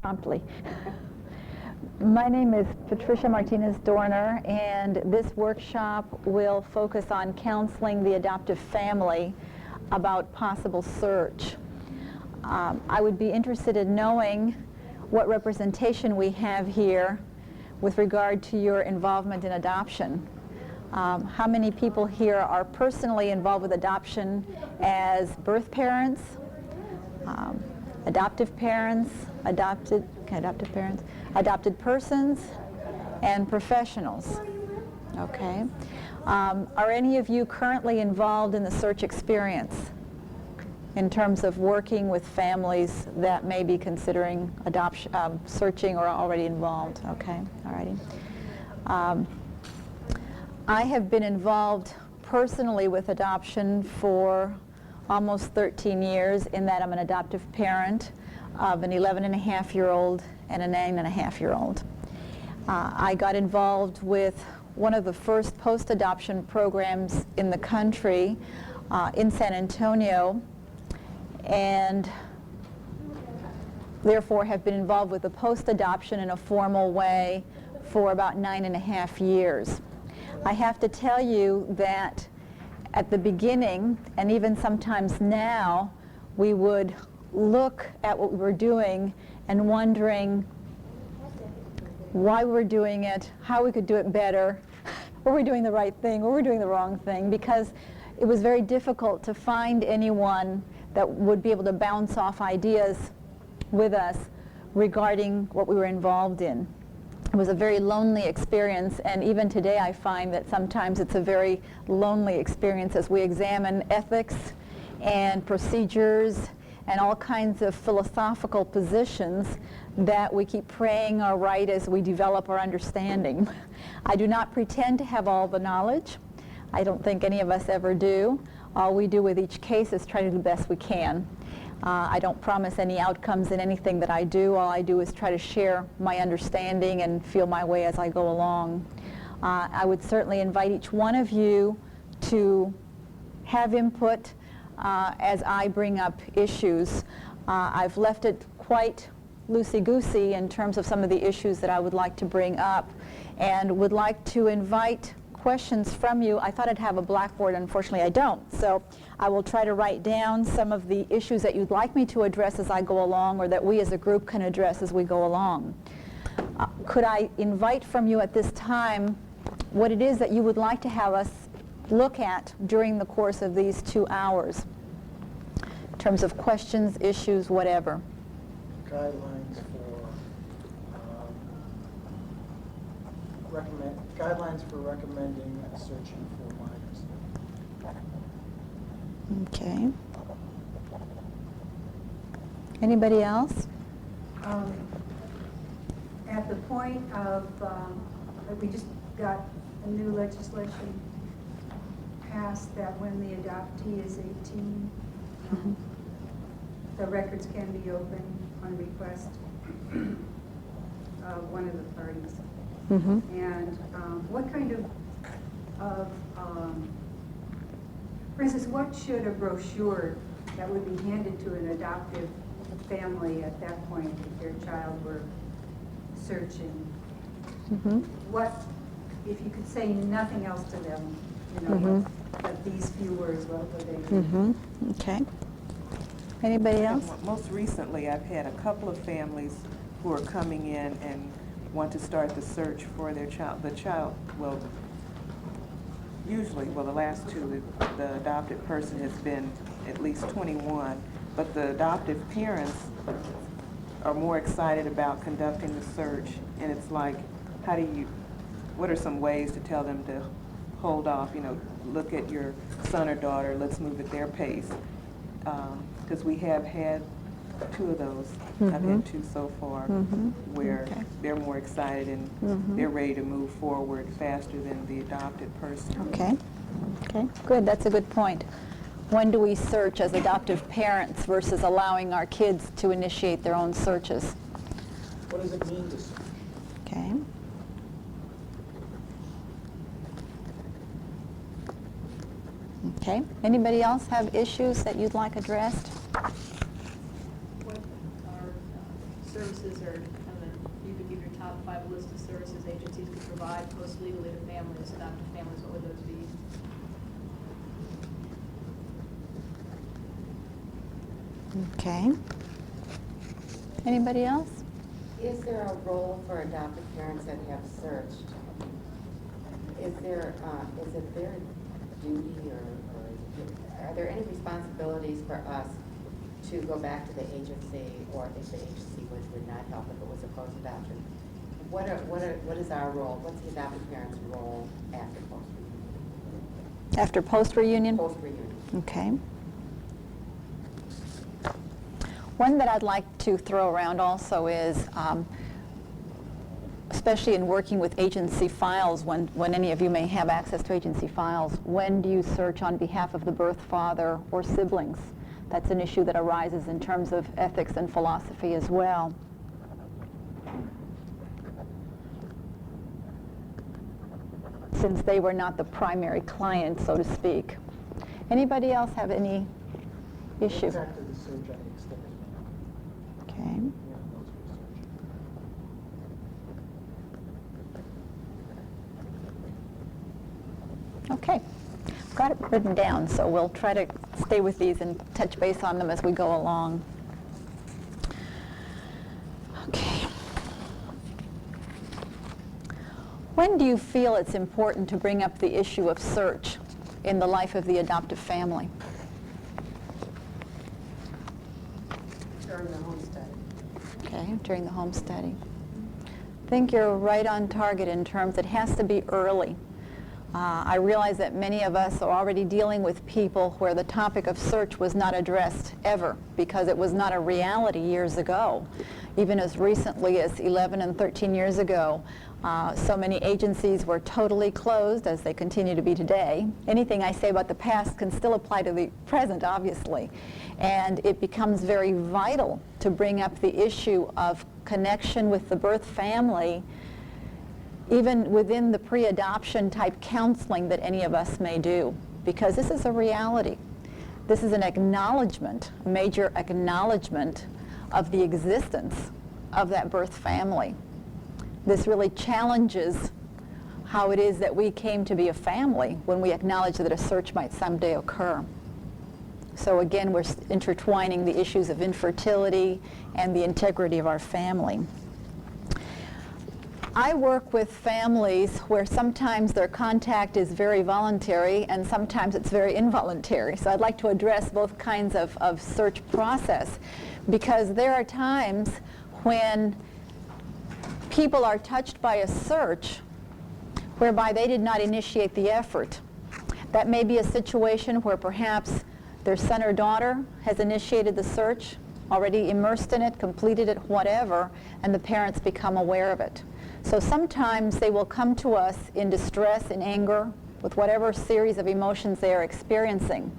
Promptly. My name is Patricia Martinez-Dorner, and this workshop will focus on counseling the adoptive family about possible search. I would be interested in knowing what representation we have here with regard to your involvement in adoption. How many people here are personally involved with adoption as birth parents, adoptive parents, adopted persons, and professionals? Okay. Are any of you currently involved in the search experience in terms of working with families that may be considering adoption, searching, or already involved? Okay. All righty. I have been involved personally with adoption for almost 13 years, in that I'm an adoptive parent of an 11-and-a-half-year-old and a 9-and-a-half-year-old. I got involved with one of the first post-adoption programs in the country in San Antonio, and therefore have been involved with the post-adoption in a formal way for about 9.5 years. I have to tell you that at the beginning, and even sometimes now, we would look at what we were doing and wondering why we were doing it, how we could do it better, were we doing the right thing, were we doing the wrong thing, because it was very difficult to find anyone that would be able to bounce off ideas with us regarding what we were involved in. It was a very lonely experience, and even today I find that sometimes it's a very lonely experience as we examine ethics and procedures and all kinds of philosophical positions that we keep praying are right as we develop our understanding. I do not pretend to have all the knowledge. I don't think any of us ever do. All we do with each case is try to do the best we can. I don't promise any outcomes in anything that I do. All I do is try to share my understanding and feel my way as I go along. I would certainly invite each one of you to have input as I bring up issues. I've left it quite loosey-goosey in terms of some of the issues that I would like to bring up, and would like to invite questions from you. I thought I'd have a blackboard. Unfortunately, I don't. So I will try to write down some of the issues that you'd like me to address as I go along, or that we as a group can address as we go along. Could I invite from you at this time what it is that you would like to have us look at during the course of these 2 hours, in terms of questions, issues, whatever? Guidelines for recommending searching for minors. Okay. Anybody else? At the point of, we just got a new legislation passed that when the adoptee is 18, the records can be opened on request of one of the parties. And what kind of for instance, what should a brochure that would be handed to an adoptive family at that point if their child were searching? What, if you could say nothing else to them, you know, but these few words, what would they do? Okay. Anybody else? Most recently, I've had a couple of families who are coming in and want to start the search for their child. The child, well, usually, well, the last two, the adopted person has been at least 21, but the adoptive parents are more excited about conducting the search, and it's like, what are some ways to tell them to hold off, you know, look at your son or daughter, let's move at their pace, because we have had 2 of those. I've had 2 so far, where they're more excited and they're ready to move forward faster than the adopted person. Okay. Okay. Good. That's a good point. When do we search as adoptive parents versus allowing our kids to initiate their own searches? What does it mean to search? Okay. Okay. Anybody else have issues that you'd like addressed? What are services or kind of, you could give your top 5 list of services agencies could provide post-legally to families, adoptive families, what would those be? Okay. Anybody else? Is there a role for adoptive parents that have searched? Is it their duty or are there any responsibilities for us to go back to the agency, or if the agency would not help if it was a post-adoption? What is our role? What's the adoptive parent's role after post-reunion? After post-reunion? Post-reunion. Okay. One that I'd like to throw around also is, especially in working with agency files, when any of you may have access to agency files, when do you search on behalf of the birth father or siblings? That's an issue that arises in terms of ethics and philosophy as well. Since they were not the primary client, so to speak. Anybody else have any issue? Exactly the search on the extended family. Okay. Yeah, those research. Okay. Got it written down, so we'll try to stay with these and touch base on them as we go along. Okay. When do you feel it's important to bring up the issue of search in the life of the adoptive family? During the home study. Okay, during the home study. I think you're right on target in terms it has to be early. I realize that many of us are already dealing with people where the topic of search was not addressed ever because it was not a reality years ago. Even as recently as 11 and 13 years ago, so many agencies were totally closed, as they continue to be today. Anything I say about the past can still apply to the present, obviously. And it becomes very vital to bring up the issue of connection with the birth family, even within the pre-adoption type counseling that any of us may do, because this is a reality. This is an acknowledgement, a major acknowledgement of the existence of that birth family. This really challenges how it is that we came to be a family when we acknowledge that a search might someday occur. So again, we're intertwining the issues of infertility and the integrity of our family. I work with families where sometimes their contact is very voluntary and sometimes it's very involuntary. So I'd like to address both kinds of search process, because there are times when people are touched by a search whereby they did not initiate the effort. That may be a situation where perhaps their son or daughter has initiated the search, already immersed in it, completed it, whatever, and the parents become aware of it. So sometimes they will come to us in distress, in anger, with whatever series of emotions they are experiencing.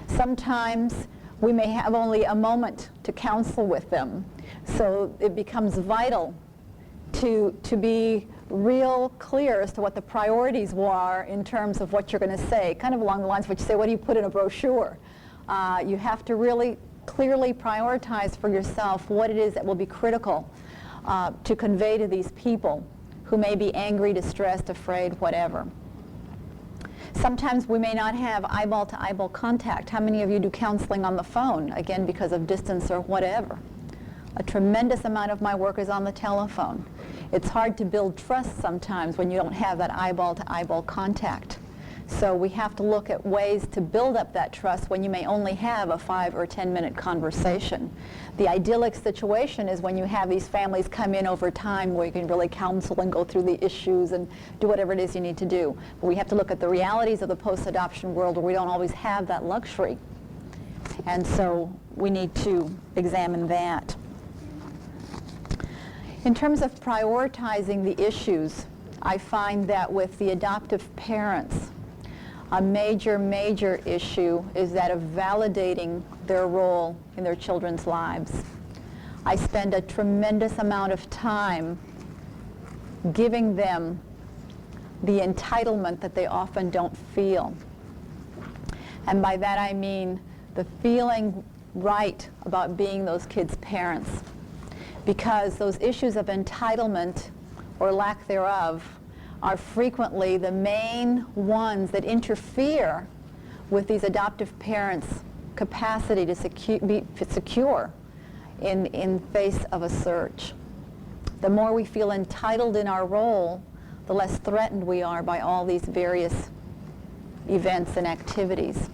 Sometimes we may have only a moment to counsel with them. So it becomes vital to be real clear as to what the priorities were in terms of what you're going to say, kind of along the lines of what you say, what do you put in a brochure? You have to really clearly prioritize for yourself what it is that will be critical to convey to these people who may be angry, distressed, afraid, whatever. Sometimes we may not have eyeball-to-eyeball contact. How many of you do counseling on the phone, again, because of distance or whatever? A tremendous amount of my work is on the telephone. It's hard to build trust sometimes when you don't have that eyeball-to-eyeball contact. So we have to look at ways to build up that trust when you may only have a 5 or 10-minute conversation. The idyllic situation is when you have these families come in over time where you can really counsel and go through the issues and do whatever it is you need to do. But we have to look at the realities of the post-adoption world where we don't always have that luxury. And so we need to examine that. In terms of prioritizing the issues, I find that with the adoptive parents, a major issue is that of validating their role in their children's lives. I spend a tremendous amount of time giving them the entitlement that they often don't feel. And by that I mean the feeling right about being those kids' parents. because those issues of entitlement or lack thereof are frequently the main ones that interfere with these adoptive parents' capacity to be secure in face of a search. The more we feel entitled in our role, the less threatened we are by all these various events and activities.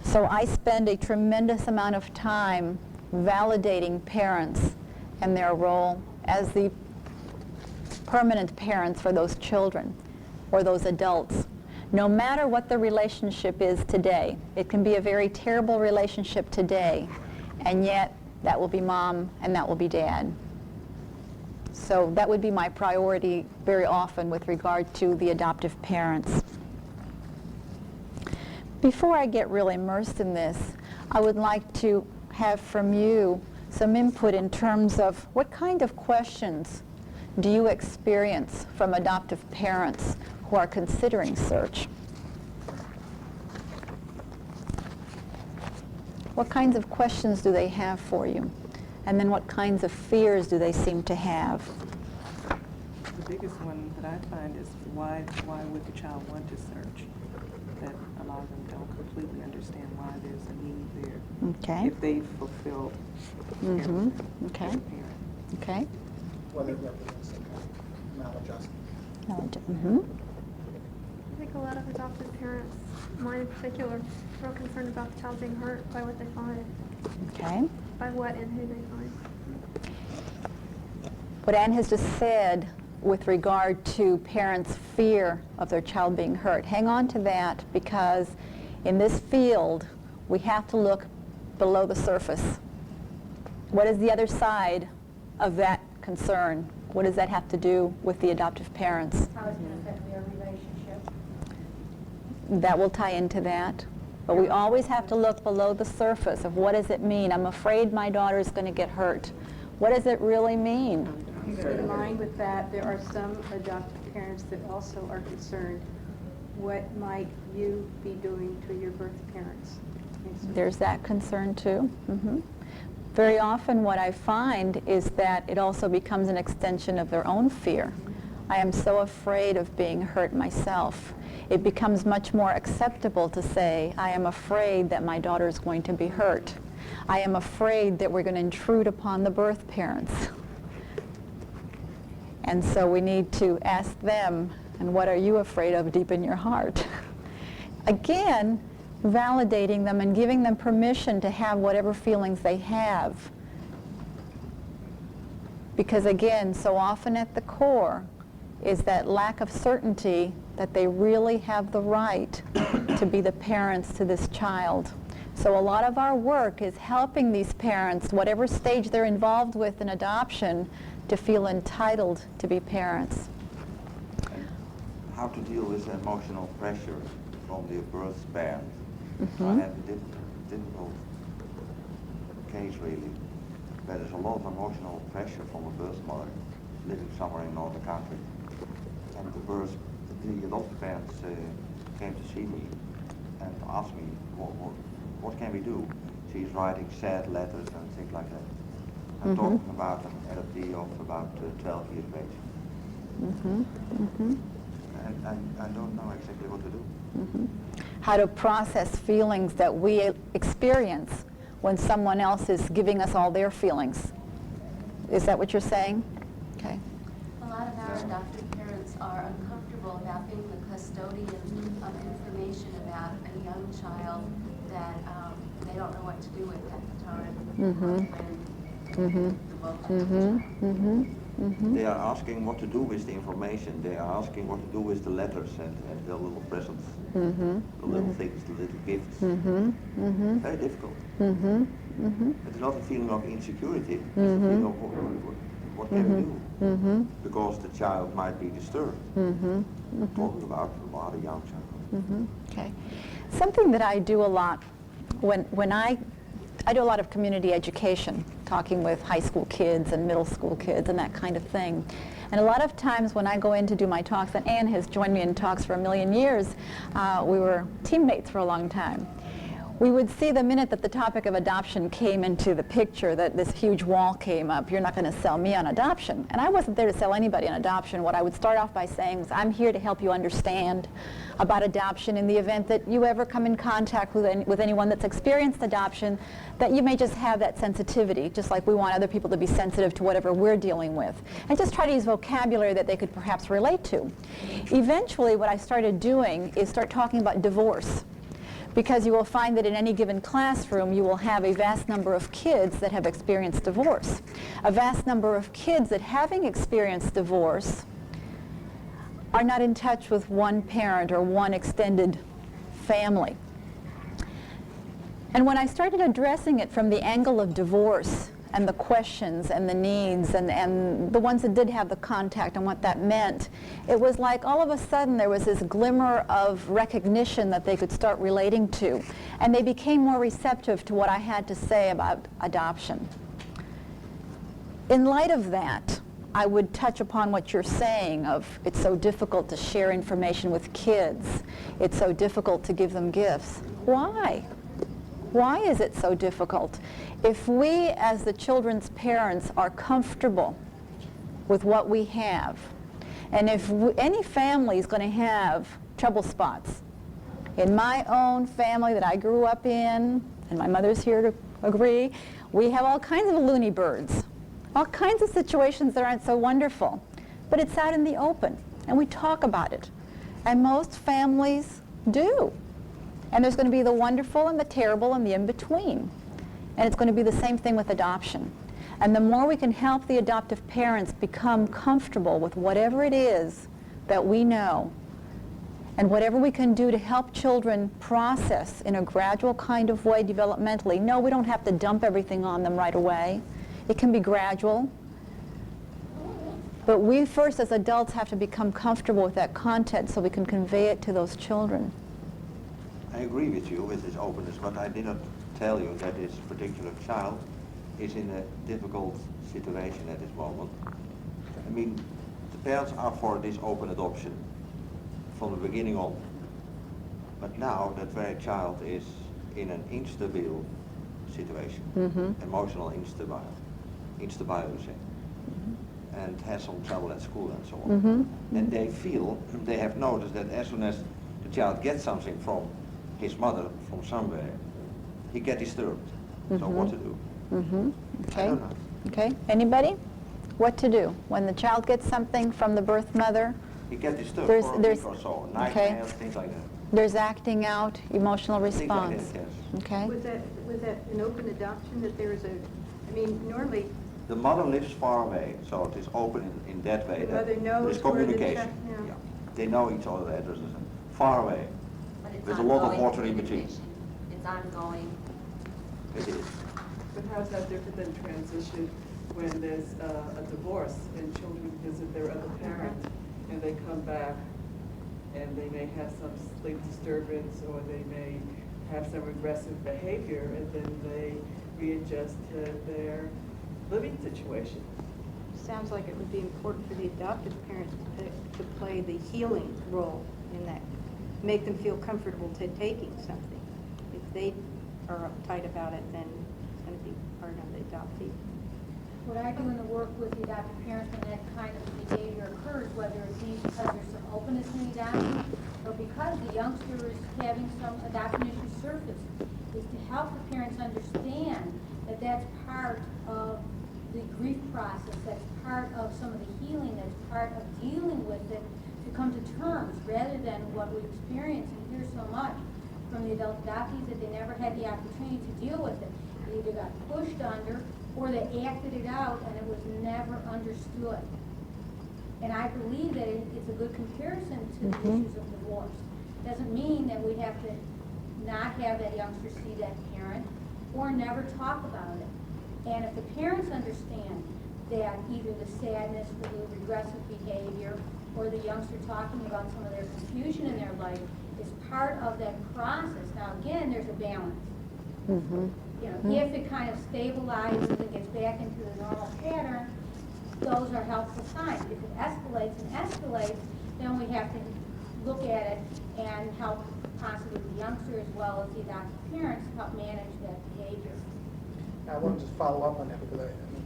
So I spend a tremendous amount of time validating parents and their role as the permanent parents for those children or those adults. No matter what the relationship is today, it can be a very terrible relationship today, and yet that will be mom and that will be dad. So that would be my priority very often with regard to the adoptive parents. Before I get really immersed in this, I would like to have from you some input in terms of what kind of questions do you experience from adoptive parents who are considering search? What kinds of questions do they have for you? And then what kinds of fears do they seem to have? The biggest one that I find is why would the child want to search? That a lot of them don't completely understand why there's a need there. Okay. If they fulfilled Mhm. everything Okay. as a parent. Okay. Whether it represents some kind of maladjustment. I think a lot of adoptive parents, mine in particular, are real concerned about the child being hurt by what they find, Okay. by what and who they find. What Anne has just said with regard to parents' fear of their child being hurt. Hang on to that, because in this field, we have to look below the surface. What is the other side of that concern? What does that have to do with the adoptive parents? How it's going to affect their relationship? That will tie into that. But we always have to look below the surface of what does it mean? I'm afraid my daughter is going to get hurt. What does it really mean? In line with that, there are some adoptive parents that also are concerned, what might you be doing to your birth parents? There's that concern too. Very often what I find is that it also becomes an extension of their own fear. I am so afraid of being hurt myself. It becomes much more acceptable to say, I am afraid that my daughter is going to be hurt. I am afraid that we're going to intrude upon the birth parents. And so we need to ask them, and what are you afraid of deep in your heart? Again, validating them and giving them permission to have whatever feelings they have. Because again, so often at the core is that lack of certainty that they really have the right to be the parents to this child. So a lot of our work is helping these parents, whatever stage they're involved with in adoption, to feel entitled to be parents. How to deal with emotional pressure from the birth parent. I have a difficult case really, where there's a lot of emotional pressure from a birth mother living somewhere in another country. And the adoptive parents came to see me and asked me, what can we do? She's writing sad letters and things like that. I'm talking about an adoptee of about 12 years of age. And I don't know exactly what to do. How to process feelings that we experience when someone else is giving us all their feelings. Is that what you're saying? Okay. A lot of our adoptive parents are uncomfortable about being the custodian of information about a young child that they don't know what to do with at the time. They are asking what to do with the information. They are asking what to do with the letters and the little presents, the little things, the little gifts. Very difficult. It's not a feeling of insecurity. It's a feeling of what can we do? Because the child might be disturbed. Talking about a rather young child. Okay. Something that I do a lot when I do a lot of community education, talking with high school kids and middle school kids and that kind of thing. And a lot of times when I go in to do my talks, and Anne has joined me in talks for a million years, we were teammates for a long time. we would see the minute that the topic of adoption came into the picture that this huge wall came up. You're not going to sell me on adoption. And I wasn't there to sell anybody on adoption. What I would start off by saying was, I'm here to help you understand about adoption in the event that you ever come in contact with anyone that's experienced adoption, that you may just have that sensitivity, just like we want other people to be sensitive to whatever we're dealing with. And just try to use vocabulary that they could perhaps relate to. Eventually, what I started doing is start talking about divorce. Because you will find that in any given classroom, you will have a vast number of kids that have experienced divorce. A vast number of kids that, having experienced divorce, are not in touch with one parent or one extended family. And when I started addressing it from the angle of divorce, and the questions and the needs and the ones that did have the contact and what that meant, it was like all of a sudden there was this glimmer of recognition that they could start relating to. And they became more receptive to what I had to say about adoption. In light of that, I would touch upon what you're saying of it's so difficult to share information with kids. It's so difficult to give them gifts. Why? Why is it so difficult? If we, as the children's parents, are comfortable with what we have, and if any family is going to have trouble spots, in my own family that I grew up in, and my mother's here to agree, we have all kinds of loony birds, all kinds of situations that aren't so wonderful. But it's out in the open, and we talk about it. And most families do. And there's going to be the wonderful and the terrible and the in-between. And it's going to be the same thing with adoption. And the more we can help the adoptive parents become comfortable with whatever it is that we know, and whatever we can do to help children process in a gradual kind of way developmentally. No, we don't have to dump everything on them right away. It can be gradual. But we first as adults have to become comfortable with that content so we can convey it to those children. I agree with you with this openness, but I did not tell you that this particular child is in a difficult situation at this moment. I mean, the parents are for this open adoption from the beginning on. But now that very child is in an instable situation, emotional instable, you say, and has some trouble at school and so on. And they feel, they have noticed that as soon as the child gets something from his mother, from somewhere, he gets disturbed. So what to do? Okay. I don't know. Okay. Anybody? What to do when the child gets something from the birth mother? He gets disturbed There's- for a there's- week or so, okay. nightmares, things like that. There's acting out, emotional Things like that, response. yes. Okay. Was that an open adoption, that there is I mean, normally, The mother lives far away, so it is open in that way. The that mother knows there's where the communication. child- yeah. They know each other's addresses. Far away. But it's There's a lot of ongoing water in between. communication. It's ongoing. It is. But how's that different than transition when there's a divorce and children visit their other parent and they come back and they may have some sleep disturbance or they may have some regressive behavior and then they readjust to their living situation? sounds like it would be important for the adoptive parents to play the healing role in that. Make them feel comfortable to taking something. If they are uptight about it, then it's going to be part of the adoptee. What I do in the work with the adoptive parents when that kind of behavior occurs, whether it's because there's some openness in the adoption or because the youngster is having some adoption issues surface, is to help the parents understand that that's part of the grief process, that's part of some of the healing, that's part of dealing with it, to come to terms rather than what we experience and hear so much from the adult adoptees that they never had the opportunity to deal with it. They either got pushed under or they acted it out and it was never understood. And I believe that it's a good comparison to the issues of divorce. Doesn't mean that we have to not have that youngster see that parent or never talk about it. And if the parents understand that either the sadness or the regressive behavior or the youngster talking about some of their confusion in their life is part of that process. Now again, there's a balance. You know, if it kind of stabilizes and gets back into the normal pattern, those are helpful signs. If it escalates and escalates, then we have to look at it and help possibly the youngster as well as the adoptive parents help manage that behavior. I want to just follow up on that because I mean,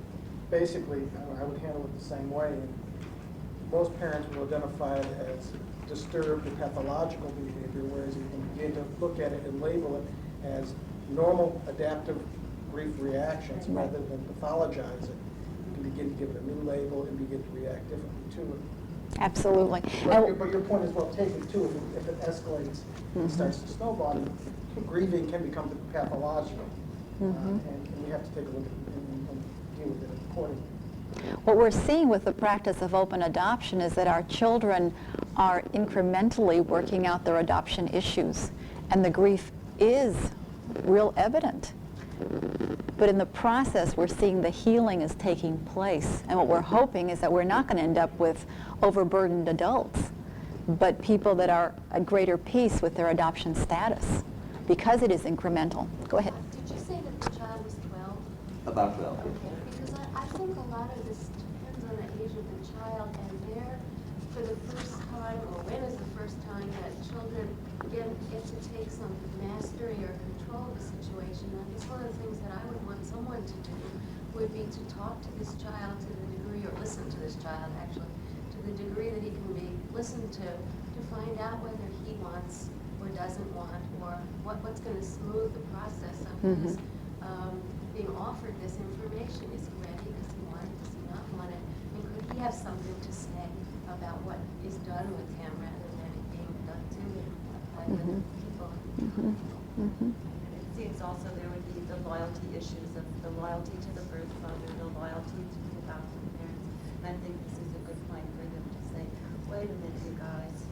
basically, I would handle it the same way. And most parents will identify it as disturbed or pathological behavior, whereas you can begin to look at it and label it as normal adaptive grief reactions rather than pathologize it. You can begin to give it a new label and begin to react differently to it. Absolutely. But your point is well taken too. If it escalates and starts to snowball, grieving can become pathological, and we have to take a look at it and deal with it accordingly. What we're seeing with the practice of open adoption is that our children are incrementally working out their adoption issues, and the grief is real evident. But in the process, we're seeing the healing is taking place. And what we're hoping is that we're not going to end up with overburdened adults, but people that are at greater peace with their adoption status, because it is incremental. Go ahead. Did you say that the child was 12? About 12. Because I think a lot of this depends on the age of the child, and there, for the first time, or when is the first time that children get to take some mastery or control of the situation. I guess one of the things that I would want someone to do would be to talk to this child to the degree, or listen to this child actually, to the degree that he can be listened to find out whether he wants or doesn't want, or what's going to smooth the process of his being offered this information. Is he ready? Does he want it? Does he not want it? And could he have something to say about what is done with him rather than it being done to him by other people? It seems also there would be the loyalty issues of the loyalty to the birth father, the loyalty to the adoptive parents. And I think this is a good point for them to say, wait a minute, you guys.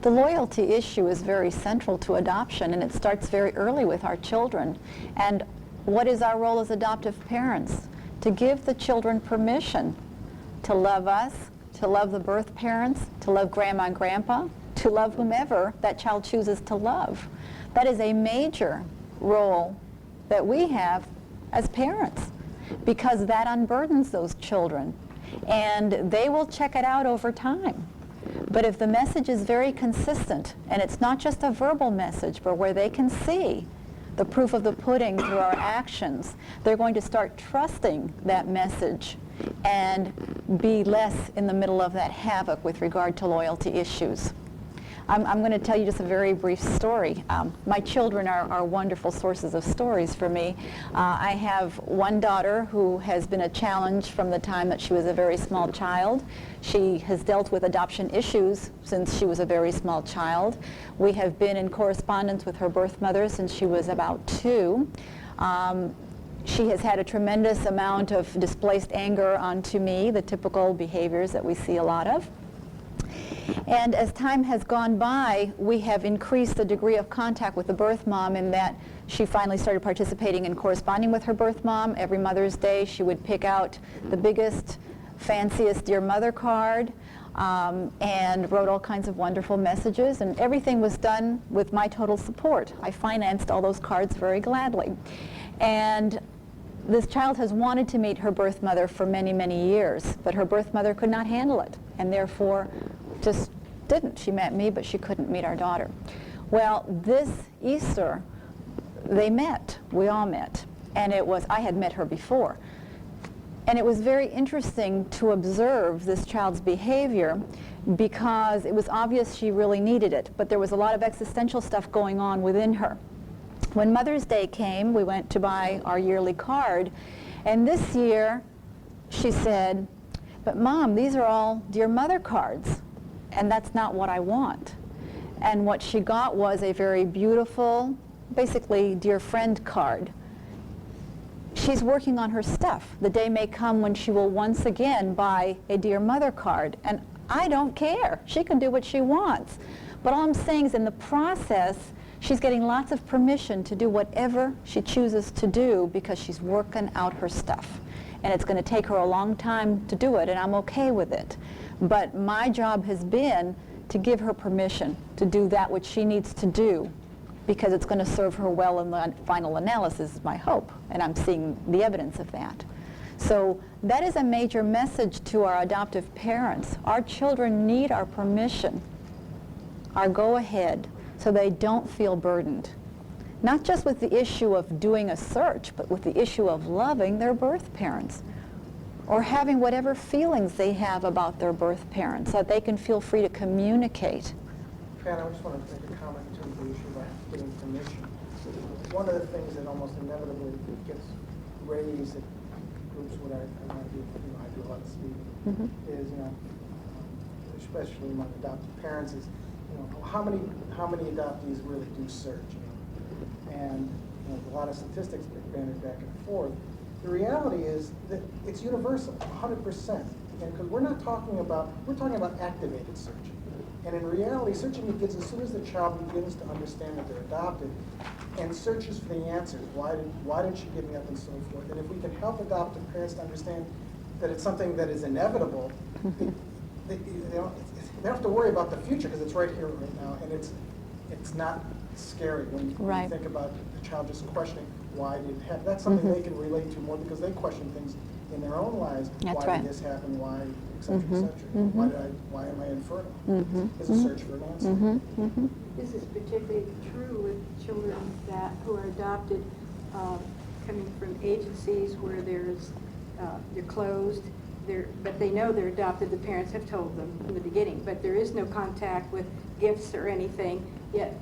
The loyalty issue is very central to adoption, and it starts very early with our children. And what is our role as adoptive parents? To give the children permission to love us, to love the birth parents, to love grandma and grandpa, to love whomever that child chooses to love. That is a major role that we have as parents, because that unburdens those children, and they will check it out over time. But if the message is very consistent, and it's not just a verbal message, but where they can see the proof of the pudding through our actions, they're going to start trusting that message and be less in the middle of that havoc with regard to loyalty issues. I'm going to tell you just a very brief story. My children are wonderful sources of stories for me. I have one daughter who has been a challenge from the time that she was a very small child. She has dealt with adoption issues since she was a very small child. We have been in correspondence with her birth mother since she was about 2. She has had a tremendous amount of displaced anger onto me, the typical behaviors that we see a lot of. And as time has gone by, we have increased the degree of contact with the birth mom in that she finally started participating and corresponding with her birth mom. Every Mother's Day, she would pick out the biggest, fanciest Dear Mother card and wrote all kinds of wonderful messages, and everything was done with my total support. I financed all those cards very gladly. And this child has wanted to meet her birth mother for many, many years, but her birth mother could not handle it, and therefore just didn't. She met me, but she couldn't meet our daughter. Well, this Easter, they met. We all met. And I had met her before. And it was very interesting to observe this child's behavior, because it was obvious she really needed it, but there was a lot of existential stuff going on within her. When Mother's Day came, we went to buy our yearly card, and this year she said, "But Mom, these are all Dear Mother cards, and that's not what I want." And what she got was a very beautiful, basically Dear Friend card. She's working on her stuff. The day may come when she will once again buy a Dear Mother card, and I don't care. She can do what she wants. But all I'm saying is, in the process, she's getting lots of permission to do whatever she chooses to do, because she's working out her stuff. And it's going to take her a long time to do it, and I'm okay with it. But my job has been to give her permission to do that which she needs to do, because it's going to serve her well in the final analysis, is my hope, and I'm seeing the evidence of that. So that is a major message to our adoptive parents. Our children need our permission, our go-ahead, so they don't feel burdened. Not just with the issue of doing a search, but with the issue of loving their birth parents or having whatever feelings they have about their birth parents, so that they can feel free to communicate. Pat, I just want to make a comment in terms of the issue about getting permission. One of the things that almost inevitably gets raised at groups where I do a lot of speaking, is, especially among adoptive parents, is, how many adoptees really do search? And a lot of statistics get bandied back and forth. The reality is that it's universal, 100%. And because we're talking about activated searching. And in reality, searching begins as soon as the child begins to understand that they're adopted and searches for the answers. Why did she give me up and so forth? And if we can help adoptive parents to understand that it's something that is inevitable, they don't have to worry about the future because it's right here, right now, and it's not scary when you think about the child just questioning why did it happen. That's something they can relate to more because they question things in their own lives. Why did this happen? Why, et cetera, et cetera. Why am I infertile? It's a search for an answer. This is particularly true with children who are adopted coming from agencies where they're closed, but they know they're adopted. The parents have told them from the beginning, but there is no contact with gifts or anything. Yet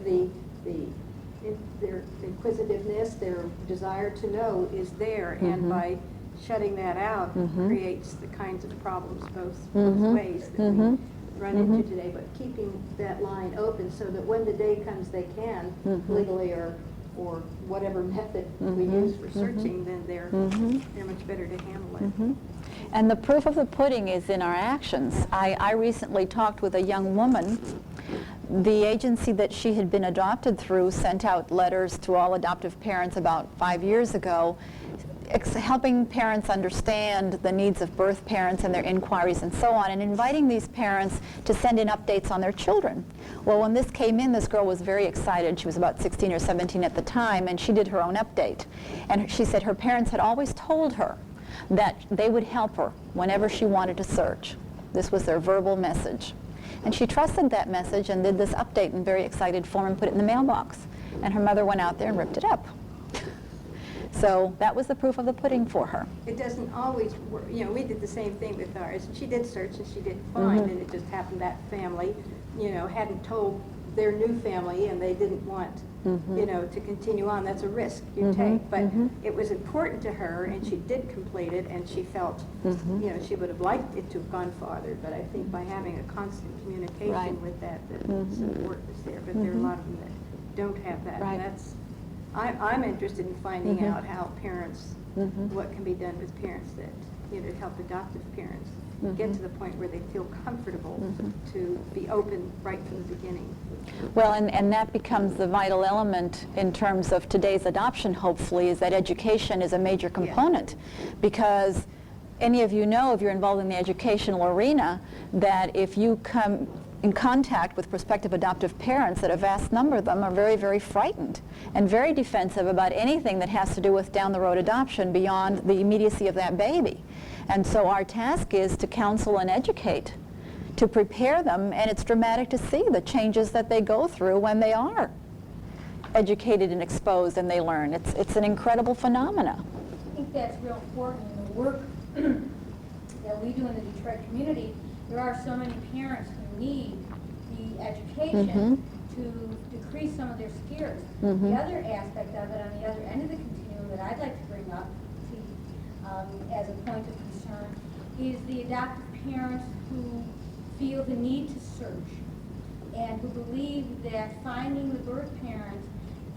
their inquisitiveness, their desire to know is there, and by shutting that out creates the kinds of problems both ways that we run into today. But keeping that line open so that when the day comes they can, legally or whatever method we use for searching, then they're much better to handle it. And the proof of the pudding is in our actions. I recently talked with a young woman. The agency that she had been adopted through sent out letters to all adoptive parents about 5 years ago, helping parents understand the needs of birth parents and their inquiries and so on, and inviting these parents to send in updates on their children. Well, when this came in, this girl was very excited. She was about 16 or 17 at the time, and she did her own update. And she said her parents had always told her that they would help her whenever she wanted to search. This was their verbal message. And she trusted that message and did this update in very excited form and put it in the mailbox. And her mother went out there and ripped it up. So that was the proof of the pudding for her. It doesn't always work. We did the same thing with ours. She did search and she did find, and it just happened that family, hadn't told their new family, and they didn't want, to continue on. That's a risk you take. But it was important to her, and she did complete it, and she felt, she would have liked it to have gone farther. But I think by having a constant communication with that, the support was there. But there are a lot of them that don't have that. And that's, I'm interested in finding out how parents, what can be done with parents that, to help adoptive parents get to the point where they feel comfortable to be open right from the beginning. Well, and that becomes the vital element in terms of today's adoption, hopefully, is that education is a major component. Because any of you know, if you're involved in the educational arena, that if you come in contact with prospective adoptive parents, that a vast number of them are very, very frightened and very defensive about anything that has to do with down the road adoption beyond the immediacy of that baby. And so our task is to counsel and educate, to prepare them, and it's dramatic to see the changes that they go through when they are educated and exposed and they learn. It's an incredible phenomena. I think that's real important in the work that we do in the Detroit community. There are so many parents who need the education to decrease some of their scares. The other aspect of it, on the other end of the continuum, that I'd like to bring up as a point of concern, is the adoptive parents who feel the need to search and who believe that finding the birth parent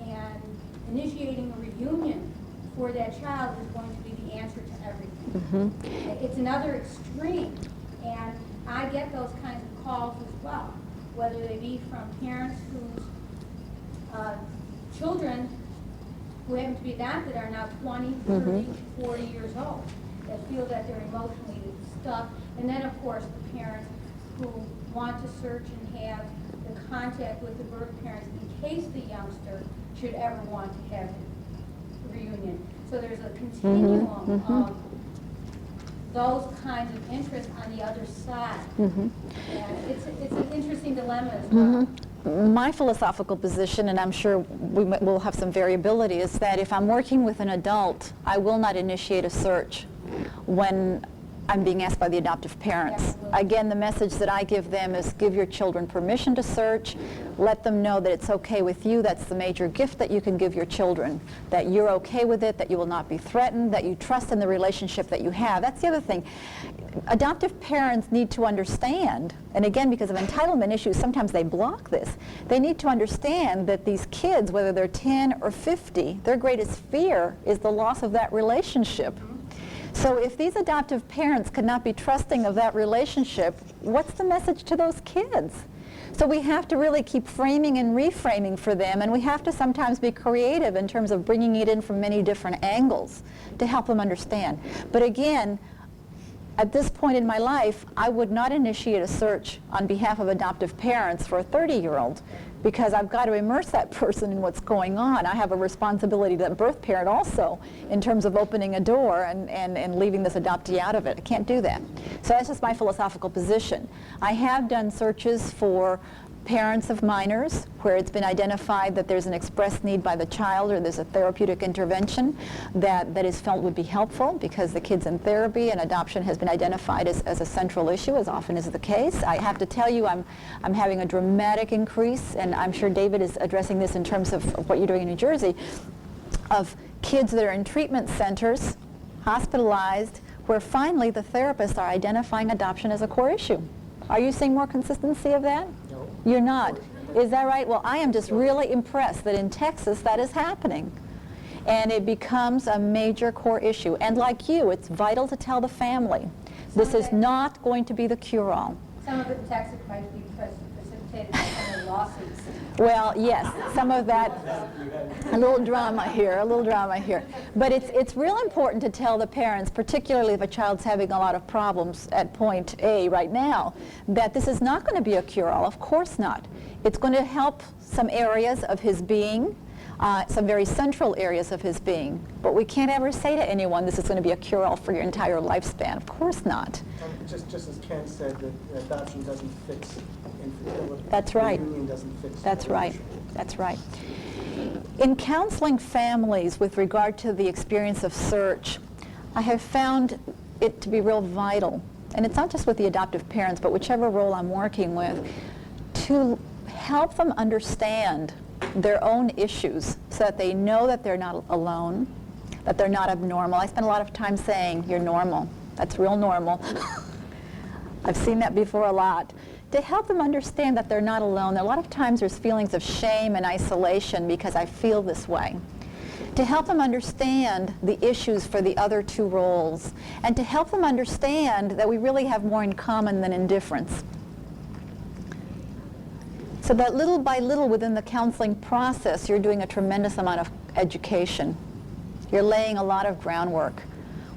and initiating a reunion for that child is going to be the answer to everything. It's another extreme, and I get those kinds of calls as well, whether they be from parents whose children who happen to be adopted are now 20, 30, 40 years old, that feel that they're emotionally stuck, and then of course the parents who want to search and have the contact with the birth parents in case the youngster should ever want to have a reunion. So there's a continuum of those kinds of interests on the other side. And it's an interesting dilemma as well. My philosophical position, and I'm sure we'll have some variability, is that if I'm working with an adult, I will not initiate a search when I'm being asked by the adoptive parents. Again, the message that I give them is give your children permission to search, let them know that it's okay with you. That's the major gift that you can give your children, that you're okay with it, that you will not be threatened, that you trust in the relationship that you have. That's the other thing. Adoptive parents need to understand, and again, because of entitlement issues, sometimes they block this. They need to understand that these kids, whether they're 10 or 50, their greatest fear is the loss of that relationship. So if these adoptive parents could not be trusting of that relationship, what's the message to those kids? So we have to really keep framing and reframing for them, and we have to sometimes be creative in terms of bringing it in from many different angles to help them understand. But again, at this point in my life, I would not initiate a search on behalf of adoptive parents for a 30-year-old because I've got to immerse that person in what's going on. I have a responsibility to that birth parent also in terms of opening a door and leaving this adoptee out of it. I can't do that. So that's just my philosophical position. I have done searches for parents of minors where it's been identified that there's an expressed need by the child or there's a therapeutic intervention that is felt would be helpful because the kid's in therapy and adoption has been identified as a central issue, as often is the case. I have to tell you I'm having a dramatic increase, and I'm sure David is addressing this in terms of what you're doing in New Jersey, of kids that are in treatment centers, hospitalized, where finally the therapists are identifying adoption as a core issue. Are you seeing more consistency of that? No. You're not. Is that right? Well, I am just really impressed that in Texas that is happening. And it becomes a major core issue. And like you, it's vital to tell the family, this is not going to be the cure-all. Some of it in Texas might be precipitated by some of the lawsuits. Well, yes, some of that, a little drama here. But it's real important to tell the parents, particularly if a child's having a lot of problems at point A right now, that this is not going to be a cure-all. Of course not. It's going to help some areas of his being, some very central areas of his being. But we can't ever say to anyone, this is going to be a cure-all for your entire lifespan. Of course not. Just as Ken said, that adoption doesn't fix infertility. That's right. Union doesn't fix That's right. evolution. That's right. In counseling families with regard to the experience of search, I have found it to be real vital, and it's not just with the adoptive parents, but whichever role I'm working with, to help them understand their own issues so that they know that they're not alone, that they're not abnormal. I spend a lot of time saying, you're normal. That's real normal. I've seen that before a lot. To help them understand that they're not alone. A lot of times there's feelings of shame and isolation because I feel this way. To help them understand the issues for the other two roles, and to help them understand that we really have more in common than indifference. So that little by little within the counseling process, you're doing a tremendous amount of education. You're laying a lot of groundwork.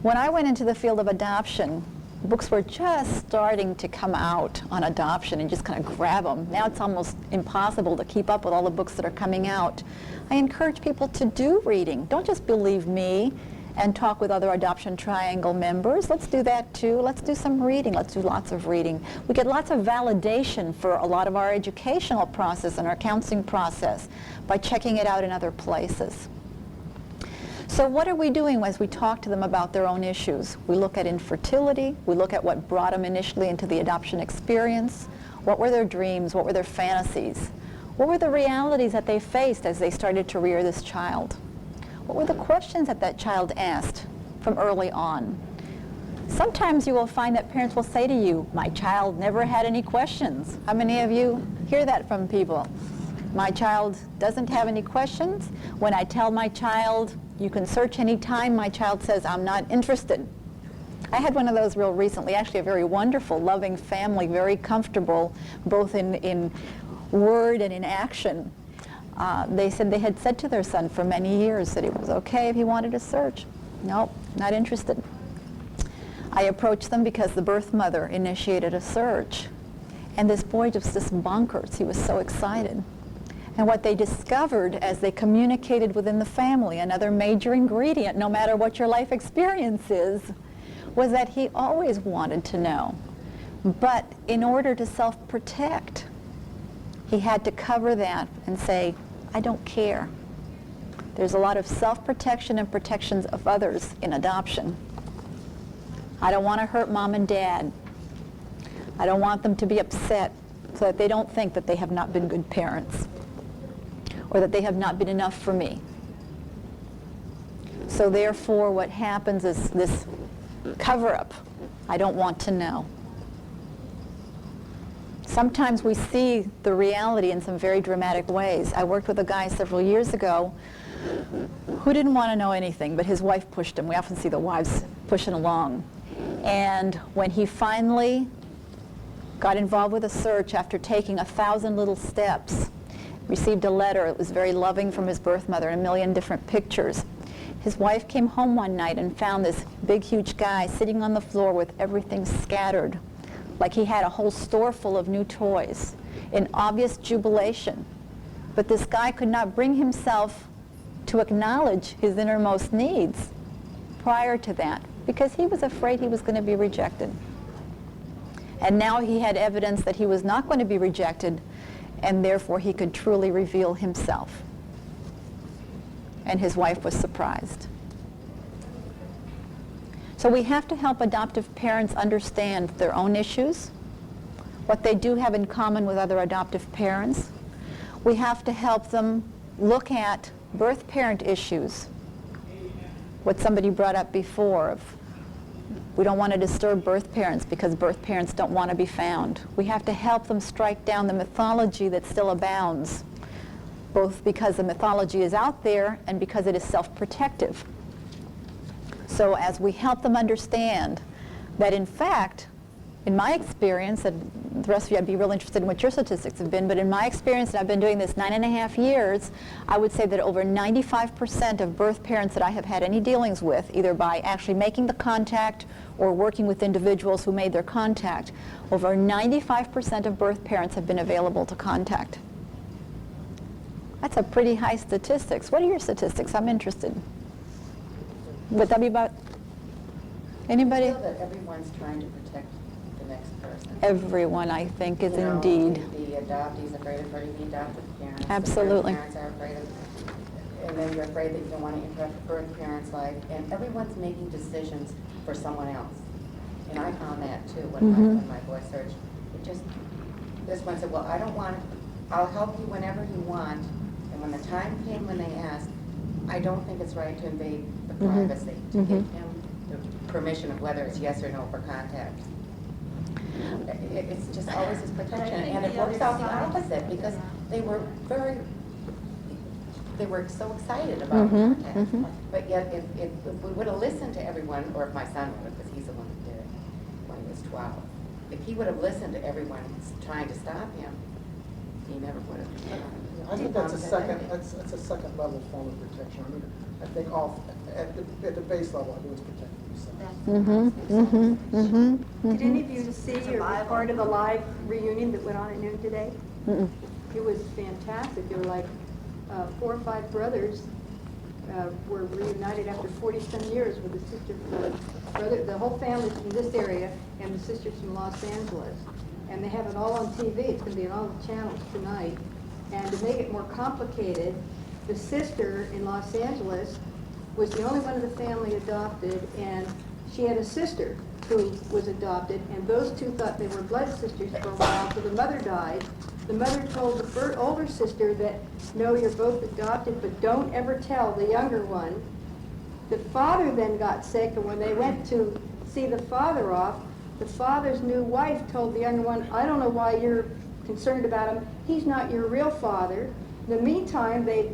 When I went into the field of adoption, books were just starting to come out on adoption and just kind of grab them. Now it's almost impossible to keep up with all the books that are coming out. I encourage people to do reading. Don't just believe me and talk with other Adoption Triangle members. Let's do that too. Let's do some reading. Let's do lots of reading. We get lots of validation for a lot of our educational process and our counseling process by checking it out in other places. So what are we doing as we talk to them about their own issues? We look at infertility. We look at what brought them initially into the adoption experience. What were their dreams? What were their fantasies? What were the realities that they faced as they started to rear this child? What were the questions that that child asked from early on? Sometimes you will find that parents will say to you, my child never had any questions. How many of you hear that from people? My child doesn't have any questions. When I tell my child, you can search any time, my child says, I'm not interested. I had one of those real recently, actually a very wonderful, loving family, very comfortable, both in word and in action. They said they had said to their son for many years that it was okay if he wanted to search. Nope, not interested. I approached them because the birth mother initiated a search. And this boy just bonkers. He was so excited. And what they discovered as they communicated within the family, another major ingredient, no matter what your life experience is, was that he always wanted to know. But in order to self-protect He had to cover that and say, I don't care. There's a lot of self-protection and protections of others in adoption. I don't want to hurt mom and dad. I don't want them to be upset so that they don't think that they have not been good parents or that they have not been enough for me. So therefore, what happens is this cover-up. I don't want to know. Sometimes we see the reality in some very dramatic ways. I worked with a guy several years ago who didn't want to know anything, but his wife pushed him. We often see the wives pushing along. And when he finally got involved with a search after taking 1,000 little steps, received a letter, it was very loving, from his birth mother, and a million different pictures. His wife came home one night and found this big, huge guy sitting on the floor with everything scattered, like he had a whole store full of new toys, in obvious jubilation. But this guy could not bring himself to acknowledge his innermost needs prior to that, because he was afraid he was going to be rejected. And now he had evidence that he was not going to be rejected, and therefore he could truly reveal himself. And his wife was surprised. So we have to help adoptive parents understand their own issues, what they do have in common with other adoptive parents. We have to help them look at birth parent issues, what somebody brought up before of we don't want to disturb birth parents because birth parents don't want to be found. We have to help them strike down the mythology that still abounds, both because the mythology is out there and because it is self-protective. So as we help them understand that, in fact, in my experience, and the rest of you, I'd be real interested in what your statistics have been, but in my experience, and I've been doing this 9.5 years, I would say that over 95% of birth parents that I have had any dealings with, either by actually making the contact or working with individuals who made their contact, over 95% of birth parents have been available to contact. That's a pretty high statistics. What are your statistics? I'm interested. Would that be about anybody? I feel that everyone's trying to protect the next person. Everyone, I think, is You know, indeed. The adoptee's afraid of hurting the adoptive parents. Absolutely. The birth parents are afraid of, and then you're afraid that you don't want to interrupt the birth parent's life, and everyone's making decisions for someone else. And I found that too when my boy searched. It just, this one said, well, I don't want, I'll help you whenever you want, and when the time came when they asked, I don't think it's right to invade the privacy, to give him the permission of whether it's yes or no for contact. It's just always this protection, and it works out the opposite, because they were so excited about contact. But yet, if we would have listened to everyone, or if my son would have, because he's the one who did it when he was 12, if he would have listened to everyone trying to stop him, he never would have. I think that's a second level form of protection. I mean, I think at the base level, I think it's protecting yourself. Did any of you see or be part of the live reunion that went on at noon today? It was fantastic. There were like 4 or 5 brothers were reunited after 40-some years with the sister, brother, the whole family from this area and the sisters from Los Angeles. And they have it all on TV. It's going to be on all the channels tonight. And to make it more complicated, the sister in Los Angeles was the only one of the family adopted, and she had a sister who was adopted, and those two thought they were blood sisters for a while, so the mother died. The mother told the older sister that, no, you're both adopted, but don't ever tell the younger one. The father then got sick, and when they went to see the father off, the father's new wife told the younger one, I don't know why you're concerned about him. He's not your real father. In the meantime, they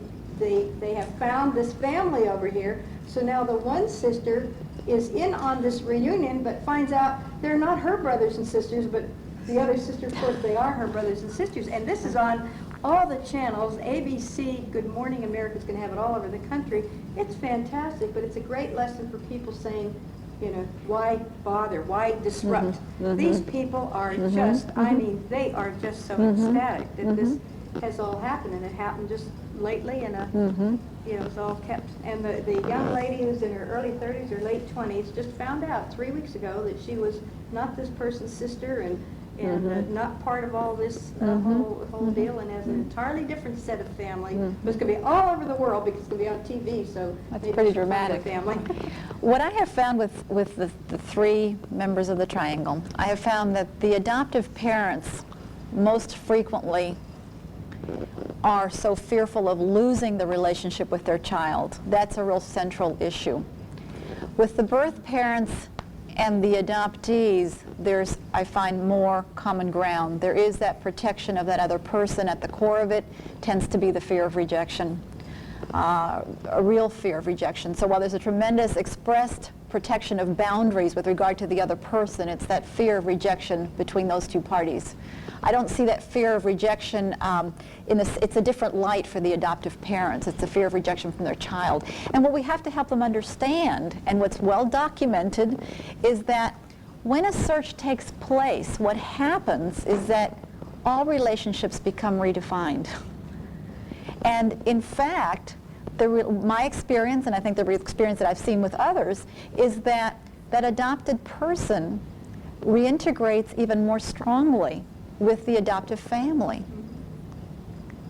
have found this family over here. So now the one sister is in on this reunion, but finds out they're not her brothers and sisters, but the other sister, of course, they are her brothers and sisters. And this is on all the channels. ABC, Good Morning America is going to have it all over the country. It's fantastic, but it's a great lesson for people saying, you know, why bother? Why disrupt? These people are just, I mean, they are just so ecstatic that this has all happened, and it happened just lately, and you know, it's all kept. And the young lady who's in her early 30s or late 20s just found out 3 weeks ago that she was not this person's sister, and and not part of all this whole deal, and has an entirely different set of family. But it's going to be all over the world because it's going to be on TV, so That's maybe pretty she'll find a dramatic. family. What I have found with the three members of the triangle, I have found that the adoptive parents most frequently are so fearful of losing the relationship with their child. That's a real central issue. With the birth parents and the adoptees, there's, I find, more common ground. There is that protection of that other person. At the core of it tends to be the fear of rejection, a real fear of rejection. So while there's a tremendous expressed protection of boundaries with regard to the other person, it's that fear of rejection between those two parties. I don't see that fear of rejection it's a different light for the adoptive parents. It's the fear of rejection from their child. And what we have to help them understand, and what's well documented, is that when a search takes place, what happens is that all relationships become redefined. And in fact, my experience, and I think the experience that I've seen with others, is that that adopted person reintegrates even more strongly with the adoptive family.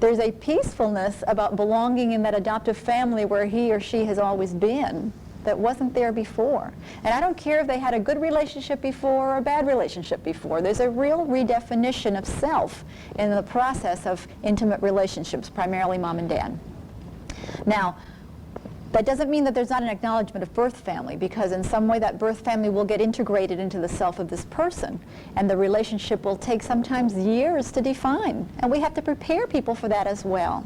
There's a peacefulness about belonging in that adoptive family where he or she has always been that wasn't there before. And I don't care if they had a good relationship before or a bad relationship before. There's a real redefinition of self in the process of intimate relationships, primarily mom and dad. Now, that doesn't mean that there's not an acknowledgement of birth family, because in some way that birth family will get integrated into the self of this person, and the relationship will take sometimes years to define, and we have to prepare people for that as well.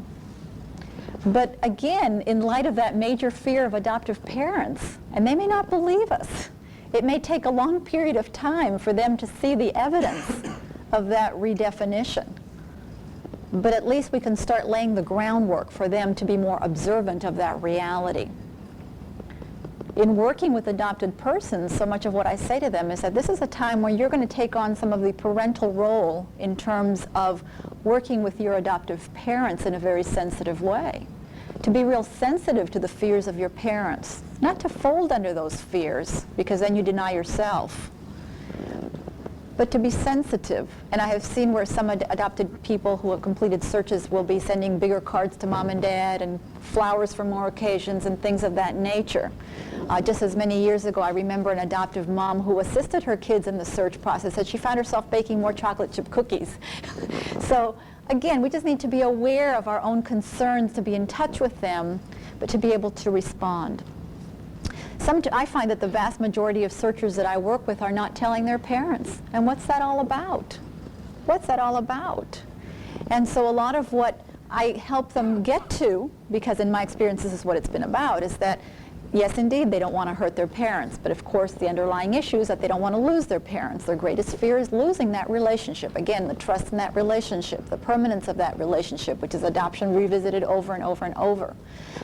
But again, in light of that major fear of adoptive parents, and they may not believe us, it may take a long period of time for them to see the evidence of that redefinition. But at least we can start laying the groundwork for them to be more observant of that reality. In working with adopted persons, so much of what I say to them is that this is a time where you're going to take on some of the parental role in terms of working with your adoptive parents in a very sensitive way. To be real sensitive to the fears of your parents, not to fold under those fears, because then you deny yourself. But to be sensitive. And I have seen where some adopted people who have completed searches will be sending bigger cards to mom and dad and flowers for more occasions and things of that nature. Just as many years ago, I remember an adoptive mom who assisted her kids in the search process, and she found herself baking more chocolate chip cookies. So again, we just need to be aware of our own concerns, to be in touch with them, but to be able to respond. I find that the vast majority of searchers that I work with are not telling their parents. And what's that all about? What's that all about? And so a lot of what I help them get to, because in my experience this is what it's been about, is that yes, indeed, they don't want to hurt their parents, but of course the underlying issue is that they don't want to lose their parents. Their greatest fear is losing that relationship. Again, the trust in that relationship, the permanence of that relationship, which is adoption revisited over and over and over.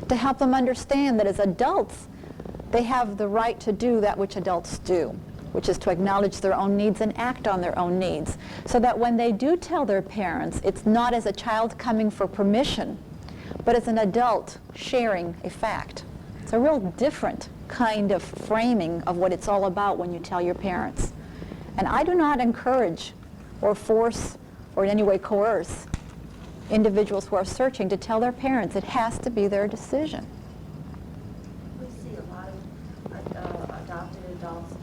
To help them understand that as adults, they have the right to do that which adults do, which is to acknowledge their own needs and act on their own needs, so that when they do tell their parents, it's not as a child coming for permission, but as an adult sharing a fact. It's a real different kind of framing of what it's all about when you tell your parents. And I do not encourage or force or in any way coerce individuals who are searching to tell their parents. It has to be their decision. We see a lot of adopted adults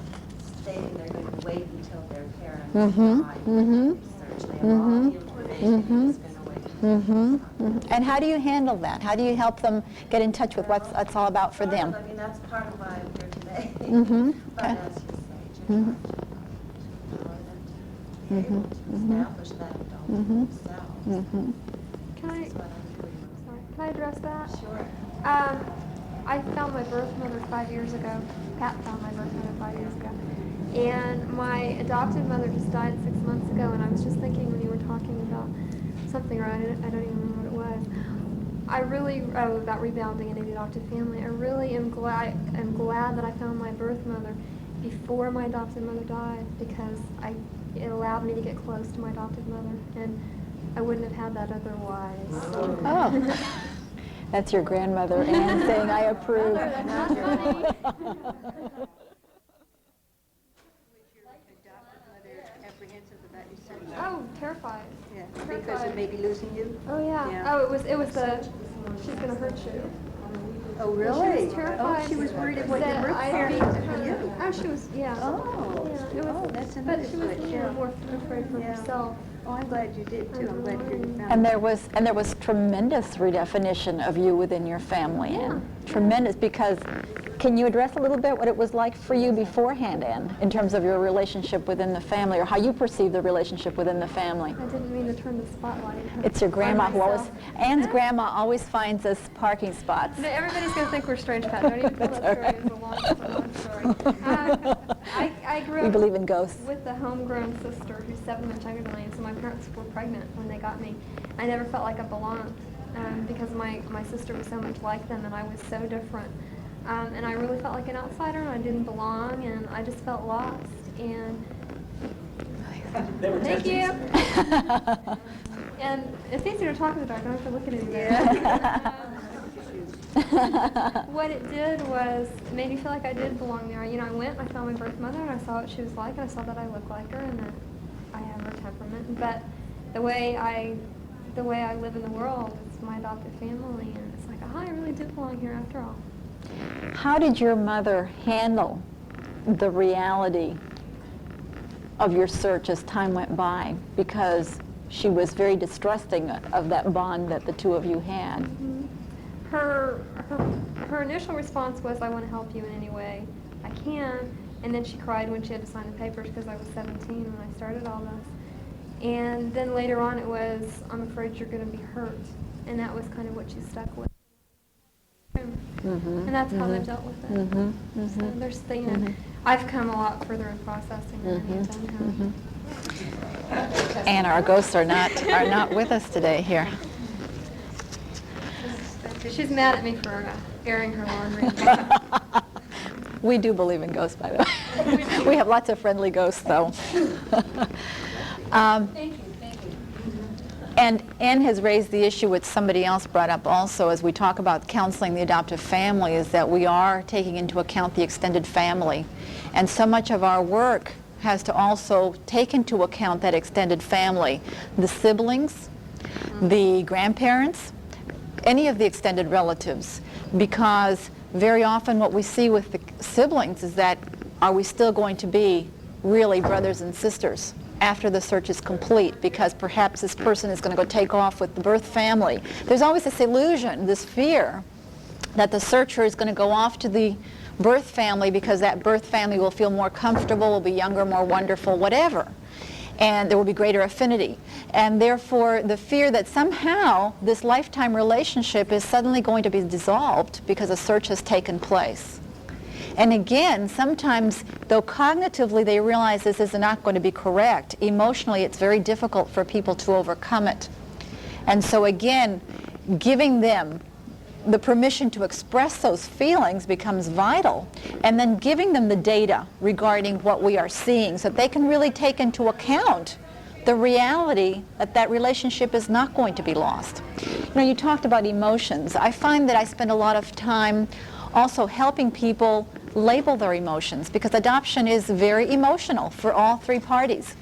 stating they're going to wait until their parents die to research. They have all the information, they're just going to wait. And how do you handle that? How do you help them get in touch with what it's all about for them? I mean, that's part of why I'm here today. But Okay. as you say, just empower them to be able to establish that adult themselves. Can I, That's what I'm doing. sorry, can I address that? Sure. I found my birth mother 5 years ago. Pat found my birth mother 5 years ago. And my adopted mother just died 6 months ago, and I was just thinking when you were talking about something, or I don't even remember what it was. I really, about rebounding in an adopted family, I really am glad that I found my birth mother before my adopted mother died, because it allowed me to get close to my adopted mother, and I wouldn't have had that otherwise. Oh, that's your grandmother, Anne, saying I approve. That's funny. Have apprehensive about your search? Oh, terrified. Yeah, Terrified. because of maybe losing you? Oh yeah. Yeah. Oh, it was the she's gonna hurt you. Oh, She really? was terrified. Oh, she was worried of what your that birth I'd parents be did to you. Oh, she was, yeah. Oh. Yeah, it was, Oh, that's another but she was switch, yeah. more afraid for Yeah. herself. Oh, I'm glad you did too. I'm glad you found And there was tremendous redefinition of you within your family, Ann. Tremendous, because can you address a little bit what it was like for you beforehand, Ann, in terms of your relationship within the family, or how you perceive the relationship within the family? I didn't mean to turn the spotlight. It's your grandma who always, myself. Ann's grandma always finds us parking spots. No, everybody's gonna think we're strange, Pat. Don't even tell that story. It's a long story. I grew We up believe in ghosts. with a homegrown sister who's 7 months younger than I am, so my parents were pregnant when they got me. I never felt like I belonged because my sister was so much like them and I was so different. And I really felt like an outsider and I didn't belong and I just felt lost. And thank you. And it's easier to talk in the dark. I don't have to look at anything. What it did was it made me feel like I did belong there. You know, I went, I found my birth mother, and I saw what she was like, and I saw that I looked like her, and that I have her temperament. But the way I live in the world is my adopted family, and it's like, oh, I really do belong here after all. How did your mother handle the reality of your search as time went by? Because she was very distrusting of that bond that the two of you had. Mm-hmm. Her initial response was, I want to help you in any way I can. And then she cried when she had to sign the papers because I was 17 when I started all this. And then later on it was, I'm afraid you're going to be hurt. And that was kind of what she stuck with. And that's how they've dealt with it. So there's, you know, I've come a lot further in processing than any of them have. And our ghosts are not with us today here. She's mad at me for airing her laundry. We do believe in ghosts, by the way. We have lots of friendly ghosts, though. Thank you. And Ann has raised the issue which somebody else brought up also as we talk about counseling the adoptive family, is that we are taking into account the extended family. And so much of our work has to also take into account that extended family. The siblings, the grandparents, any of the extended relatives, because very often what we see with the siblings is that, are we still going to be really brothers and sisters after the search is complete, because perhaps this person is going to go take off with the birth family. There's always this illusion, this fear, that the searcher is going to go off to the birth family because that birth family will feel more comfortable, will be younger, more wonderful, whatever. And there will be greater affinity. And therefore, the fear that somehow this lifetime relationship is suddenly going to be dissolved because a search has taken place. And again, sometimes, though cognitively they realize this is not going to be correct, emotionally it's very difficult for people to overcome it. And so again, giving them the permission to express those feelings becomes vital, and then giving them the data regarding what we are seeing so that they can really take into account the reality that that relationship is not going to be lost. You know, you talked about emotions. I find that I spend a lot of time also helping people label their emotions, because adoption is very emotional for all three parties.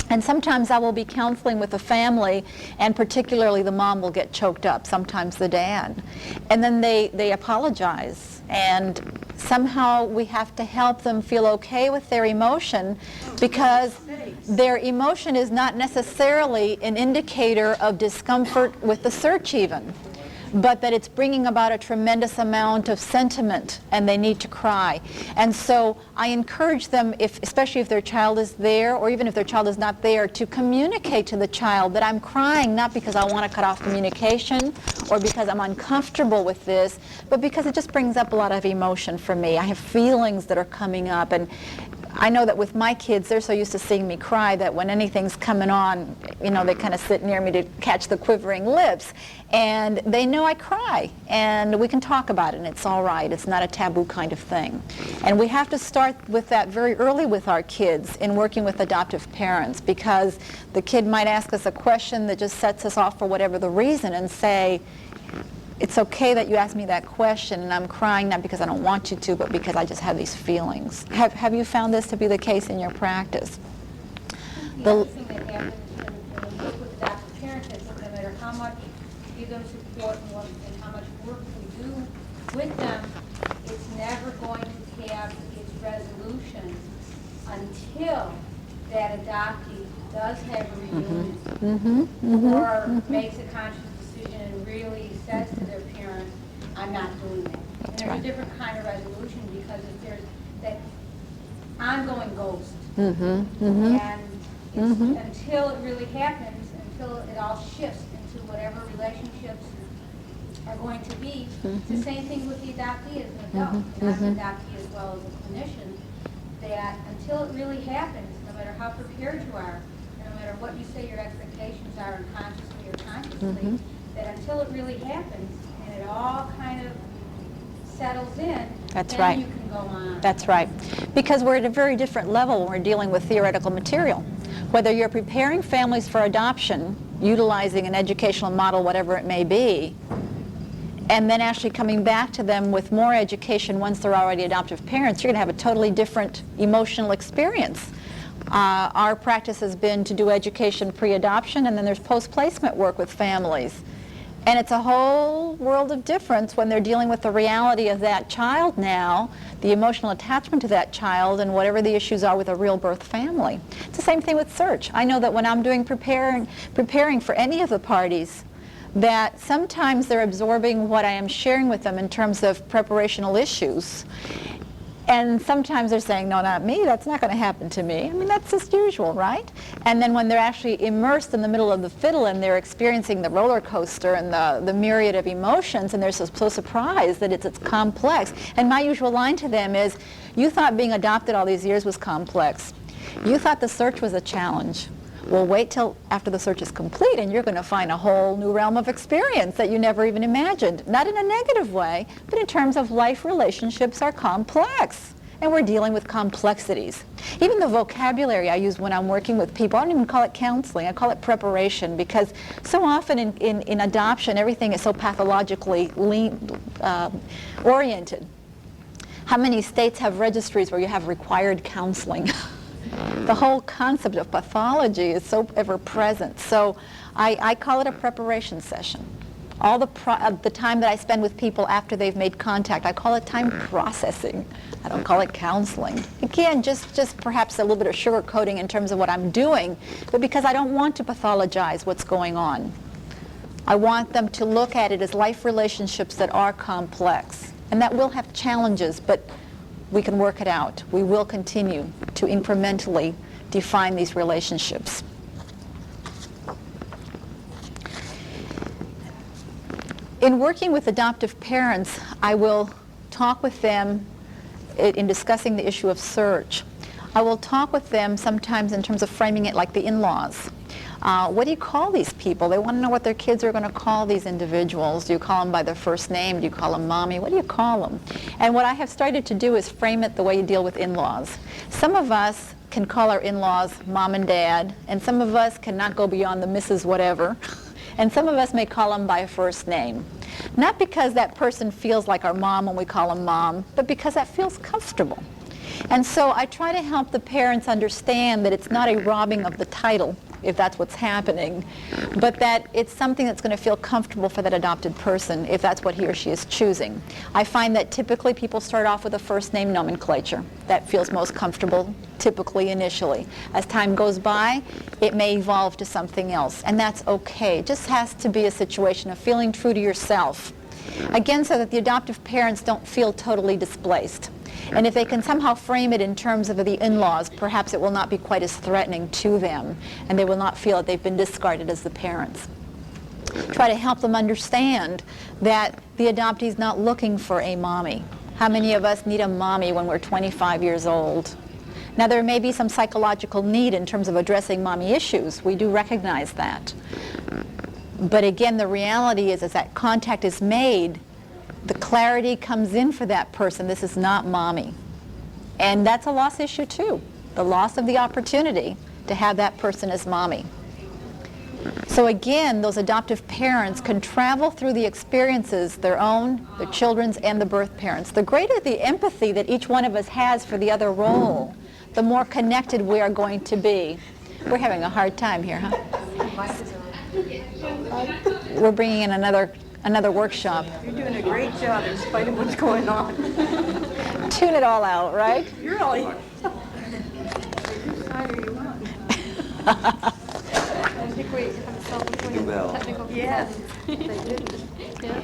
And sometimes I will be counseling with a family, and particularly the mom will get choked up, sometimes the dad. And then they apologize, and somehow we have to help them feel okay with their emotion, because their emotion is not necessarily an indicator of discomfort with the search even, but that it's bringing about a tremendous amount of sentiment and they need to cry. And so I encourage them, especially if their child is there, or even if their child is not there, to communicate to the child that I'm crying not because I want to cut off communication or because I'm uncomfortable with this, but because it just brings up a lot of emotion for me. I have feelings that are coming up, and I know that with my kids, they're so used to seeing me cry that when anything's coming on, you know, they kind of sit near me to catch the quivering lips. And they know I cry, and we can talk about it, and it's all right. It's not a taboo kind of thing. And we have to start with that very early with our kids in working with adoptive parents, because the kid might ask us a question that just sets us off for whatever the reason, and say, it's okay that you asked me that question, and I'm crying not because I don't want you to, but because I just have these feelings. Have you found this to be the case in your practice? The other thing that happens when we work with adoptive parents is that no matter how much we give them support and how much work we do with them, it's never going to have its resolution until that adoptee does have a reunion or makes a conscious decision and really says to their parents, I'm not doing that. And there's a different kind of resolution because if there's that ongoing ghost. And it's until it really happens, until it all shifts into whatever relationships are going to be. It's the same thing with the adoptee as an adult, and I'm an adoptee as well as a clinician, that until it really happens, no matter how prepared you are, no matter what you say your expectations are unconsciously or consciously, that until it really happens and it all kind of settles in, That's then right. you can go on. That's right. Because we're at a very different level when we're dealing with theoretical material. Whether you're preparing families for adoption, utilizing an educational model, whatever it may be, and then actually coming back to them with more education once they're already adoptive parents, you're going to have a totally different emotional experience. Our practice has been to do education pre-adoption, and then there's post-placement work with families. And it's a whole world of difference when they're dealing with the reality of that child now, the emotional attachment to that child, and whatever the issues are with a real birth family. It's the same thing with search. I know that when I'm doing preparing for any of the parties, that sometimes they're absorbing what I am sharing with them in terms of preparational issues. And sometimes they're saying, no, not me, that's not going to happen to me. I mean, that's just usual, right? And then when they're actually immersed in the middle of the fiddle and they're experiencing the roller coaster and the myriad of emotions, and they're so surprised that it's complex. And my usual line to them is, you thought being adopted all these years was complex. You thought the search was a challenge. Well, wait till after the search is complete and you're going to find a whole new realm of experience that you never even imagined. Not in a negative way, but in terms of life relationships are complex. And we're dealing with complexities. Even the vocabulary I use when I'm working with people, I don't even call it counseling, I call it preparation, because so often in adoption everything is so pathologically oriented. How many states have registries where you have required counseling? The whole concept of pathology is so ever present. So I call it a preparation session. All the time that I spend with people after they've made contact, I call it time processing. I don't call it counseling. Again, just perhaps a little bit of sugarcoating in terms of what I'm doing, but because I don't want to pathologize what's going on. I want them to look at it as life relationships that are complex and that will have challenges, but we can work it out. We will continue to incrementally define these relationships. In working with adoptive parents, I will talk with them in discussing the issue of search. I will talk with them sometimes in terms of framing it like the in-laws. What do you call these people? They want to know what their kids are going to call these individuals. Do you call them by their first name? Do you call them mommy? What do you call them? And what I have started to do is frame it the way you deal with in-laws. Some of us can call our in-laws mom and dad, and some of us cannot go beyond the Mrs. whatever, and some of us may call them by a first name. Not because that person feels like our mom when we call them mom, but because that feels comfortable. And so I try to help the parents understand that it's not a robbing of the title, if that's what's happening, but that it's something that's going to feel comfortable for that adopted person if that's what he or she is choosing. I find that typically people start off with a first name nomenclature. That feels most comfortable, typically initially. As time goes by, it may evolve to something else, and that's okay. It just has to be a situation of feeling true to yourself. Again, so that the adoptive parents don't feel totally displaced. And if they can somehow frame it in terms of the in-laws, perhaps it will not be quite as threatening to them, and they will not feel that they've been discarded as the parents. Try to help them understand that the adoptee is not looking for a mommy. How many of us need a mommy when we're 25 years old? Now, there may be some psychological need in terms of addressing mommy issues. We do recognize that. But again, the reality is, as that contact is made, the clarity comes in for that person. This is not mommy. And that's a loss issue too. The loss of the opportunity to have that person as mommy. So again, those adoptive parents can travel through the experiences, their own, their children's, and the birth parents. The greater the empathy that each one of us has for the other role, the more connected we are going to be. We're having a hard time here, huh? We're bringing in another workshop. You're doing a great job in spite of what's going on. Tune it all out, right? You're all... Which side are you on? I think we have a self-appointed Well. technical Yes. consultant. Yeah.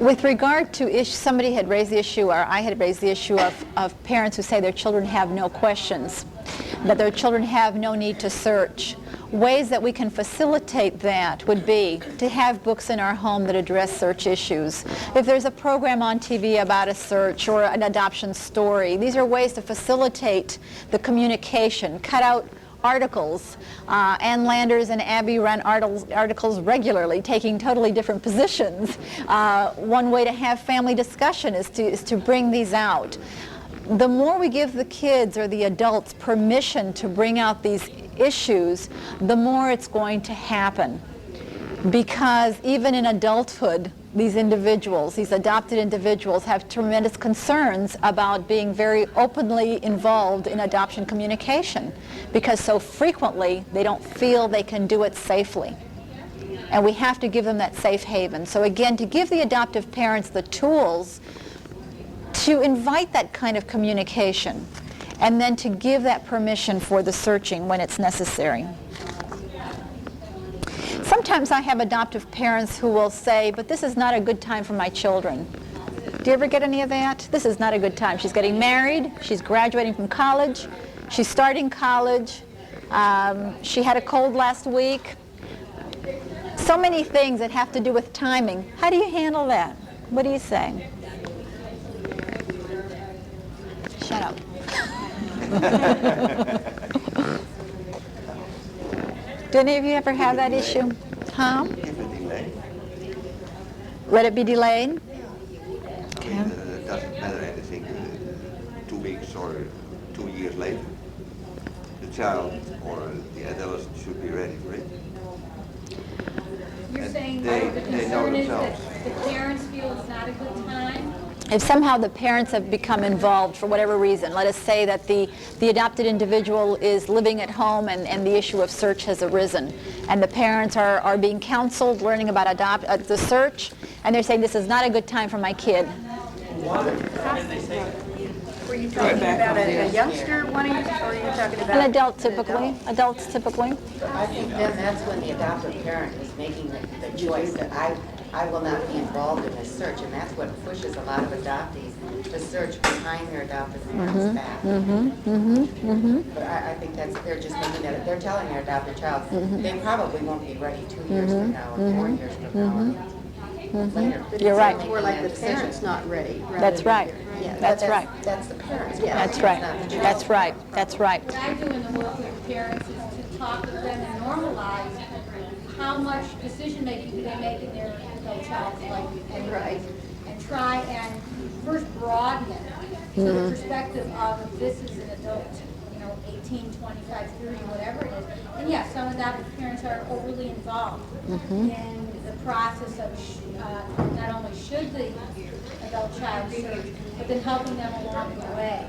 With regard to somebody had raised the issue, or I had raised the issue of parents who say their children have no questions, that their children have no need to search. Ways that we can facilitate that would be to have books in our home that address search issues. If there's a program on TV about a search or an adoption story, these are ways to facilitate the communication. Cut out articles. Ann Landers and Abby run articles regularly, taking totally different positions. One way to have family discussion is to bring these out. The more we give the kids or the adults permission to bring out these issues, the more it's going to happen. Because even in adulthood, these individuals, these adopted individuals, have tremendous concerns about being very openly involved in adoption communication, because so frequently they don't feel they can do it safely. And we have to give them that safe haven. So again, to give the adoptive parents the tools to invite that kind of communication, and then to give that permission for the searching when it's necessary. Sometimes I have adoptive parents who will say, but this is not a good time for my children. Do you ever get any of that? This is not a good time. She's getting married, she's graduating from college, she's starting college, she had a cold last week. So many things that have to do with timing. How do you handle that? What do you say? Shut up. Do any of you ever have that issue? Huh? Give a delay. Let it be delayed? I mean, it doesn't matter anything 2 weeks or 2 years later. The child or the adolescent should be ready for it. You're And saying they- the they know concern is that themselves. the parents feel it's not a good time? If somehow the parents have become involved for whatever reason, let us say that the adopted individual is living at home and the issue of search has arisen, and the parents are being counseled, learning about the search, and they're saying this is not a good time for my kid. Were you talking about a youngster wanting, or are you talking about? An adult typically, adults typically. I think then that's when the adoptive parent is making the choice that I will not be involved in this search, and that's what pushes a lot of adoptees to search behind their adoptive parents' back. But I think they're just making that, they're telling their adopted child, they probably won't be ready 2 years from now or 4 years from now. Later. You're right. It's more like the parent's not ready. rather That's than right. your- yeah. That's right. That's the parents. That's right. That's right. That's right. What I do in the work with parents is to talk with them and normalize how much decision-making do they make in their child's life. Right. And try and first broaden it to the perspective of if this is an adult, 18, 25, 30, whatever it is. And yes, some adoptive parents are overly involved in the process of not only should the adult child search, but then helping them along the way.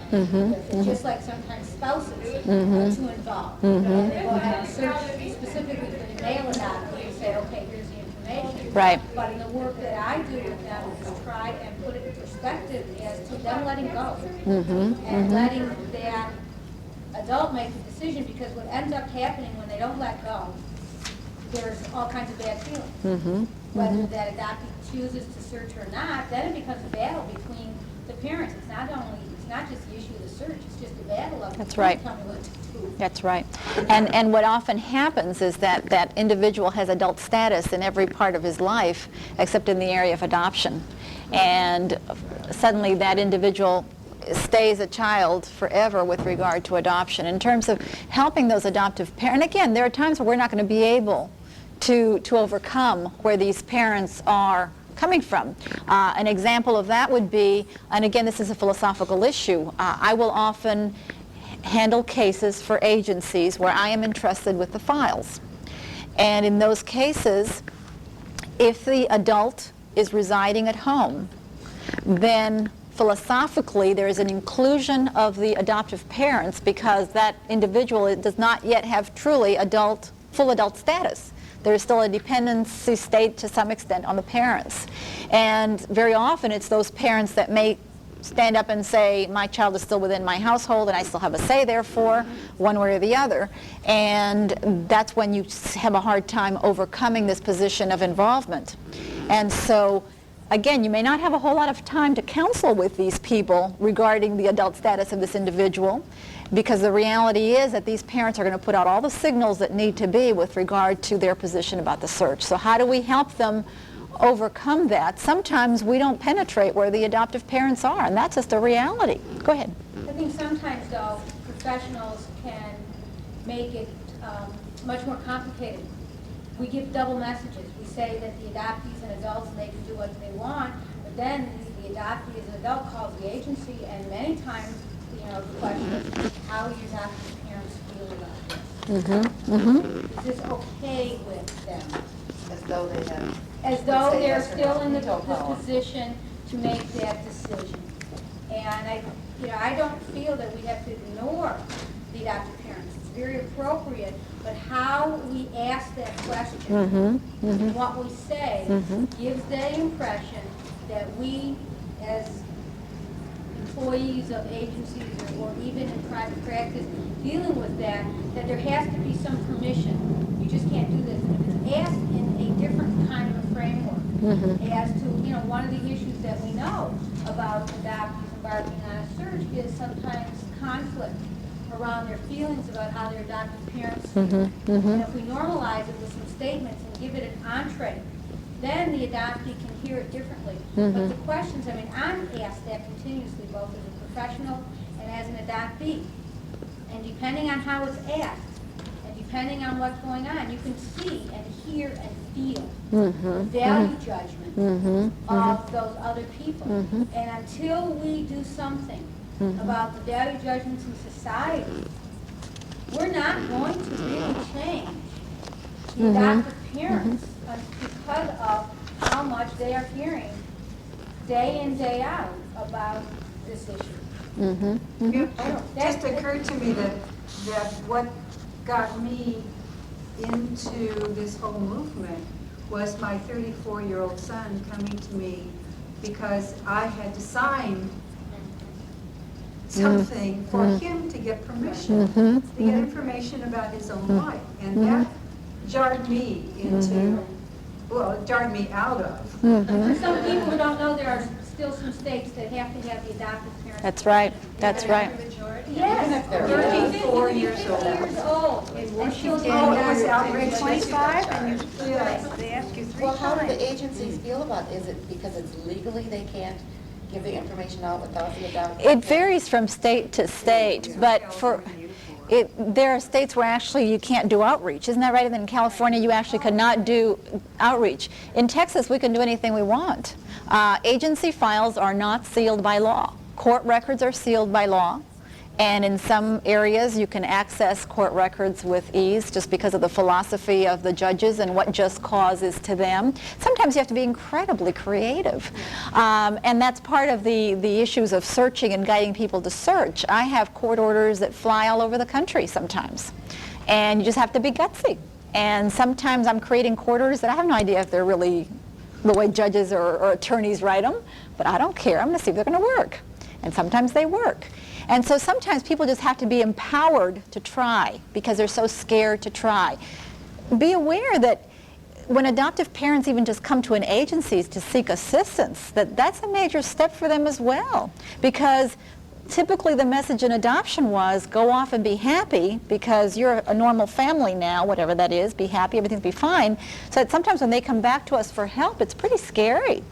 Just like sometimes spouses are too involved. They go ahead and search specifically for the male adoptee and say, okay, here's the information. Right. But in the work that I do with them is try and put it in perspective as to them letting go. And letting that adult make the decision, because what ends up happening when they don't let go, there's all kinds of bad feelings. Whether that adoptee chooses to search or not, then it becomes a battle between the parents. It's not just the issue of the search, it's just a battle of That's right. tell me what to do. That's right. And what often happens is that that individual has adult status in every part of his life except in the area of adoption. And suddenly that individual stays a child forever with regard to adoption. In terms of helping those adoptive parents, and again, there are times where we're not going to be able to overcome where these parents are coming from. An example of that would be, and again, this is a philosophical issue, I will often handle cases for agencies where I am entrusted with the files. And in those cases, if the adult is residing at home, then philosophically there is an inclusion of the adoptive parents because that individual does not yet have truly full adult status. There is still a dependency state to some extent on the parents. And very often it's those parents that may stand up and say, my child is still within my household and I still have a say therefore, one way or the other. And that's when you have a hard time overcoming this position of involvement. And so, again, you may not have a whole lot of time to counsel with these people regarding the adult status of this individual, because the reality is that these parents are going to put out all the signals that need to be with regard to their position about the search. So how do we help them overcome that? Sometimes we don't penetrate where the adoptive parents are, and that's just a reality. Go ahead. I think sometimes, though, professionals can make it much more complicated. We give double messages. We say that the adoptees are adults and they can do what they want, but then the adoptee as an adult calls the agency, and many times, the question is, how do your adoptive parents feel about this? Is this okay with them? As though they have. As though say they're yes or still no in the veto power. position to make that decision. And I don't feel that we have to ignore the adoptive parents. It's very appropriate, but how we ask that question and what we say gives the impression that we, as employees of agencies or even in private practice dealing with that there has to be some permission. You just can't do this. And if it's asked in a different kind of a framework as to, one of the issues that we know about adoptees embarking on a search is sometimes conflict around their feelings about how their adoptive parents feel. And if we normalize it with some statements and give it an entree, then the adoptee can hear it differently. But the questions, I'm asked that continuously, both as a professional and as an adoptee. And depending on how it's asked, and depending on what's going on, you can see and hear and feel the value judgment of those other people. And until we do something about the value judgments in society, we're not going to really change the adoptive parents because of how much they are hearing day in, day out about this issue. It just occurred to me that what got me into this whole movement was my 34-year-old son coming to me because I had to sign something for him to get permission, to get information about his own life. And that jarred me into, well, it jarred me out of. For some people who don't know, there are still some states that have to have the adoptive parents. That's right. That's right. Yes, 34 years old. 50 years old. And still Oh, it was outrageous. 25, and they ask you 3 Well, how do times. the agencies feel about it? Is it because it's legally they can't give the information out without the adoptive? It varies from state to state, but there are states where actually you can't do outreach. Isn't that right? And in California, you actually cannot do outreach. In Texas, we can do anything we want. Agency files are not sealed by law. Court records are sealed by law. And in some areas, you can access court records with ease just because of the philosophy of the judges and what just cause is to them. Sometimes you have to be incredibly creative. And that's part of the issues of searching and guiding people to search. I have court orders that fly all over the country sometimes. And you just have to be gutsy. And sometimes I'm creating court orders that I have no idea if they're really the way judges or attorneys write them, but I don't care. I'm going to see if they're going to work. And sometimes they work. And so sometimes people just have to be empowered to try because they're so scared to try. Be aware that when adoptive parents even just come to an agency to seek assistance, that's a major step for them as well. Because typically the message in adoption was go off and be happy because you're a normal family now, whatever that is, be happy, everything's be fine. So that sometimes when they come back to us for help, it's pretty scary.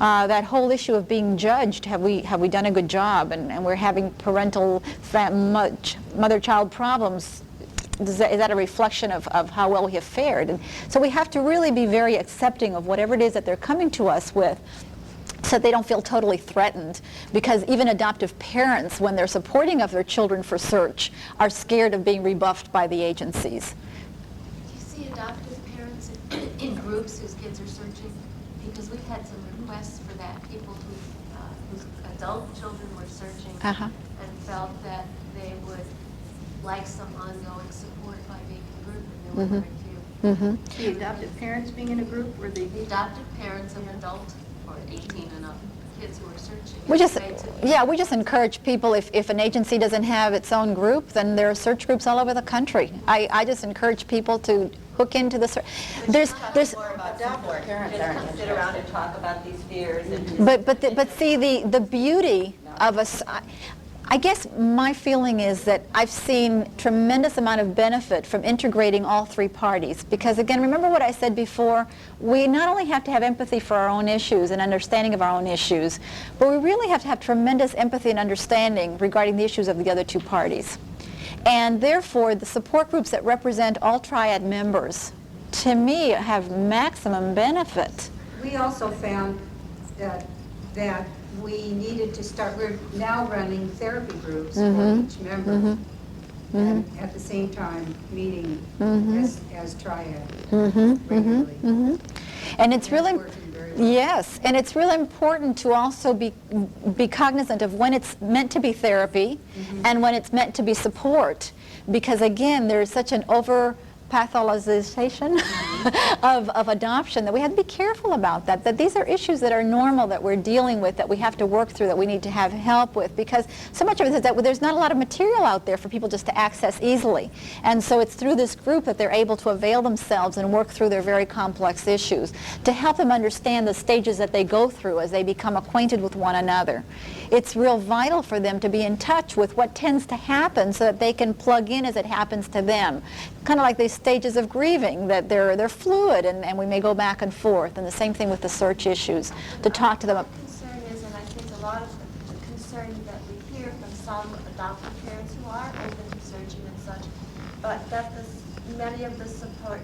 That whole issue of being judged, have we done a good job, and we're having parental mother-child problems, is that a reflection of how well we have fared? And so we have to really be very accepting of whatever it is that they're coming to us with so that they don't feel totally threatened, because even adoptive parents, when they're supporting of their children for search, are scared of being rebuffed by the agencies. Do you see adoptive parents in groups whose kids are searching? Because we've had some requests for that, people who whose adult children were searching Uh-huh. and felt that they would like some ongoing support by being in a group, and there were very few. The adoptive parents being in a group, or The adoptive parents of adult or 18 and up kids who are searching. We just, It's great to- yeah, we just encourage people, if an agency doesn't have its own group, then there are search groups all over the country. I just encourage people to hook into the search. There's, More about support. Just come sit around and talk about these fears and just. but see, the beauty of us, I guess my feeling is that I've seen tremendous amount of benefit from integrating all three parties. Because again, remember what I said before, we not only have to have empathy for our own issues and understanding of our own issues, but we really have to have tremendous empathy and understanding regarding the issues of the other two parties. And therefore, the support groups that represent all triad members, to me, have maximum benefit. We also found that we needed to start, we're now running therapy groups for each member. And at the same time, meeting as triad regularly. And it's really, That's working very well. yes, and it's really important to also be cognizant of when it's meant to be therapy and when it's meant to be support, because again, there's such an pathologization of adoption that we have to be careful about that these are issues that are normal, that we're dealing with, that we have to work through, that we need to have help with, because so much of it is that there's not a lot of material out there for people just to access easily. And so it's through this group that they're able to avail themselves and work through their very complex issues, to help them understand the stages that they go through as they become acquainted with one another. It's real vital for them to be in touch with what tends to happen so that they can plug in as it happens to them. Kind of like these stages of grieving, that they're fluid and we may go back and forth. And the same thing with the search issues, to talk to them. The concern is, and I think a lot of the concern that we hear from some adoptive parents who are open to searching and such, but that many of the support,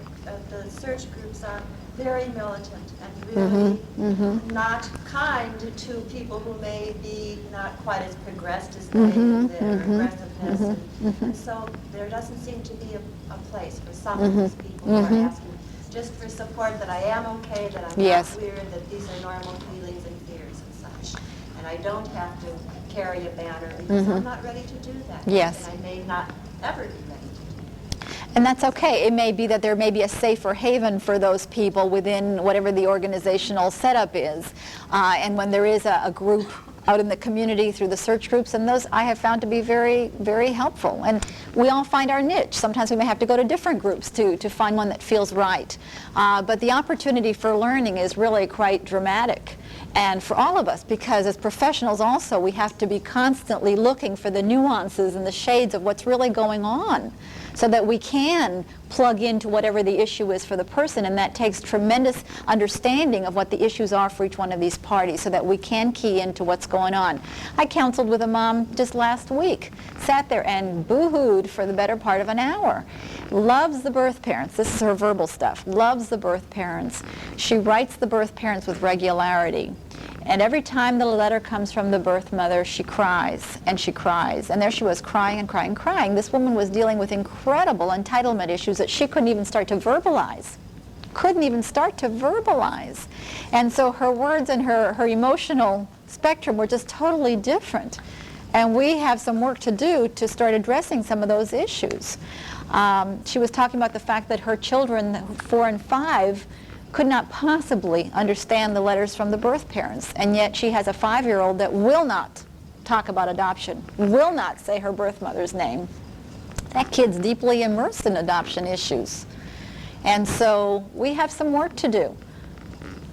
the search groups are very militant and really not kind to people who may be not quite as progressed as they in their aggressiveness. And so there doesn't seem to be a place for some of these people who are asking just for support, that I am okay, that I'm Yes. not weird, that these are normal feelings and fears and such. And I don't have to carry a banner because I'm not ready to do that. Yes. And I may not ever be ready to do that. And that's okay. It may be that there may be a safer haven for those people within whatever the organizational setup is. And when there is a group out in the community through the search groups, and those I have found to be very, very helpful. And we all find our niche. Sometimes we may have to go to different groups to find one that feels right. But the opportunity for learning is really quite dramatic. And for all of us, because as professionals also, we have to be constantly looking for the nuances and the shades of what's really going on, so that we can plug into whatever the issue is for the person, and that takes tremendous understanding of what the issues are for each one of these parties so that we can key into what's going on. I counseled with a mom just last week, sat there and boo-hooed for the better part of an hour. Loves the birth parents. This is her verbal stuff. Loves the birth parents. She writes the birth parents with regularity. And every time the letter comes from the birth mother, she cries and she cries. And there she was, crying and crying and crying. This woman was dealing with incredible entitlement issues that she couldn't even start to verbalize. Couldn't even start to verbalize. And so her words and her emotional spectrum were just totally different. And we have some work to do to start addressing some of those issues. She was talking about the fact that her children, 4 and 5, could not possibly understand the letters from the birth parents, and yet she has a 5-year-old that will not talk about adoption, will not say her birth mother's name. That kid's deeply immersed in adoption issues. And so we have some work to do.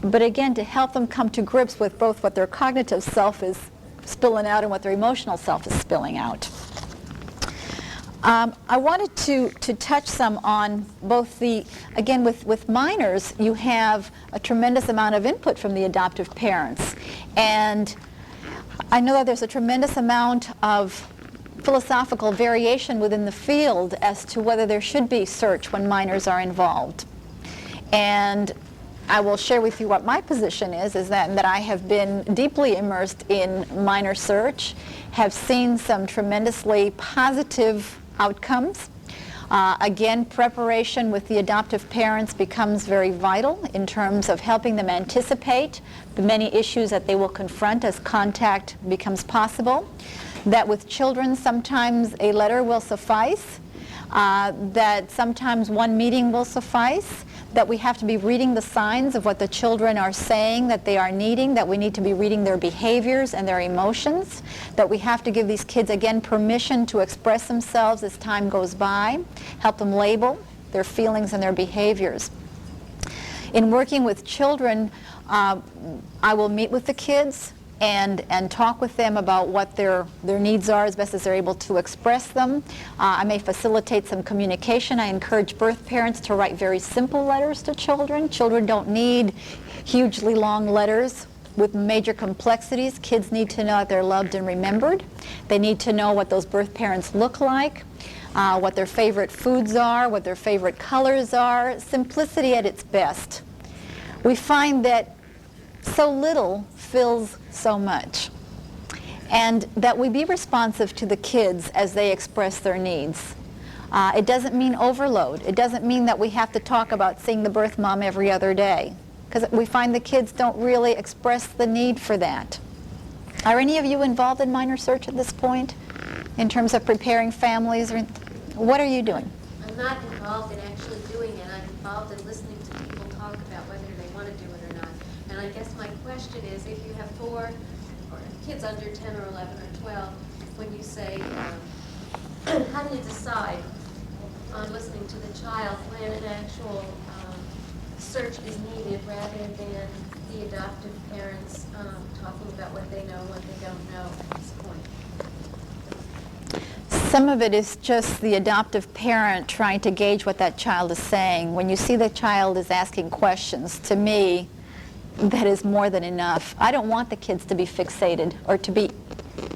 But again, to help them come to grips with both what their cognitive self is spilling out and what their emotional self is spilling out. I wanted to touch some on both again with minors, you have a tremendous amount of input from the adoptive parents. And I know that there's a tremendous amount of philosophical variation within the field as to whether there should be search when minors are involved. And I will share with you what my position is that I have been deeply immersed in minor search, have seen some tremendously positive outcomes. Again, preparation with the adoptive parents becomes very vital in terms of helping them anticipate the many issues that they will confront as contact becomes possible. That with children, sometimes a letter will suffice, that sometimes one meeting will suffice, that we have to be reading the signs of what the children are saying that they are needing, that we need to be reading their behaviors and their emotions, that we have to give these kids, again, permission to express themselves as time goes by, help them label their feelings and their behaviors. In working with children, I will meet with the kids and talk with them about what their needs are as best as they're able to express them. I may facilitate some communication. I encourage birth parents to write very simple letters to children. Children don't need hugely long letters with major complexities. Kids need to know that they're loved and remembered. They need to know what those birth parents look like, what their favorite foods are, what their favorite colors are. Simplicity at its best. We find that so little fills so much, and that we be responsive to the kids as they express their needs. It doesn't mean overload. It doesn't mean that we have to talk about seeing the birth mom every other day, because we find the kids don't really express the need for that. Are any of you involved in minor search at this point in terms of preparing families? Or what are you doing? I'm not involved in actually doing it. I'm involved in listening to people talk about whether they want to do it or not. And I guess my question is, if you have 4 or kids under 10 or 11 or 12, when you say, how do you decide on listening to the child when an actual search is needed rather than the adoptive parents talking about what they know and what they don't know at this point? Some of it is just the adoptive parent trying to gauge what that child is saying. When you see the child is asking questions, to me, that is more than enough. I don't want the kids to be fixated or to be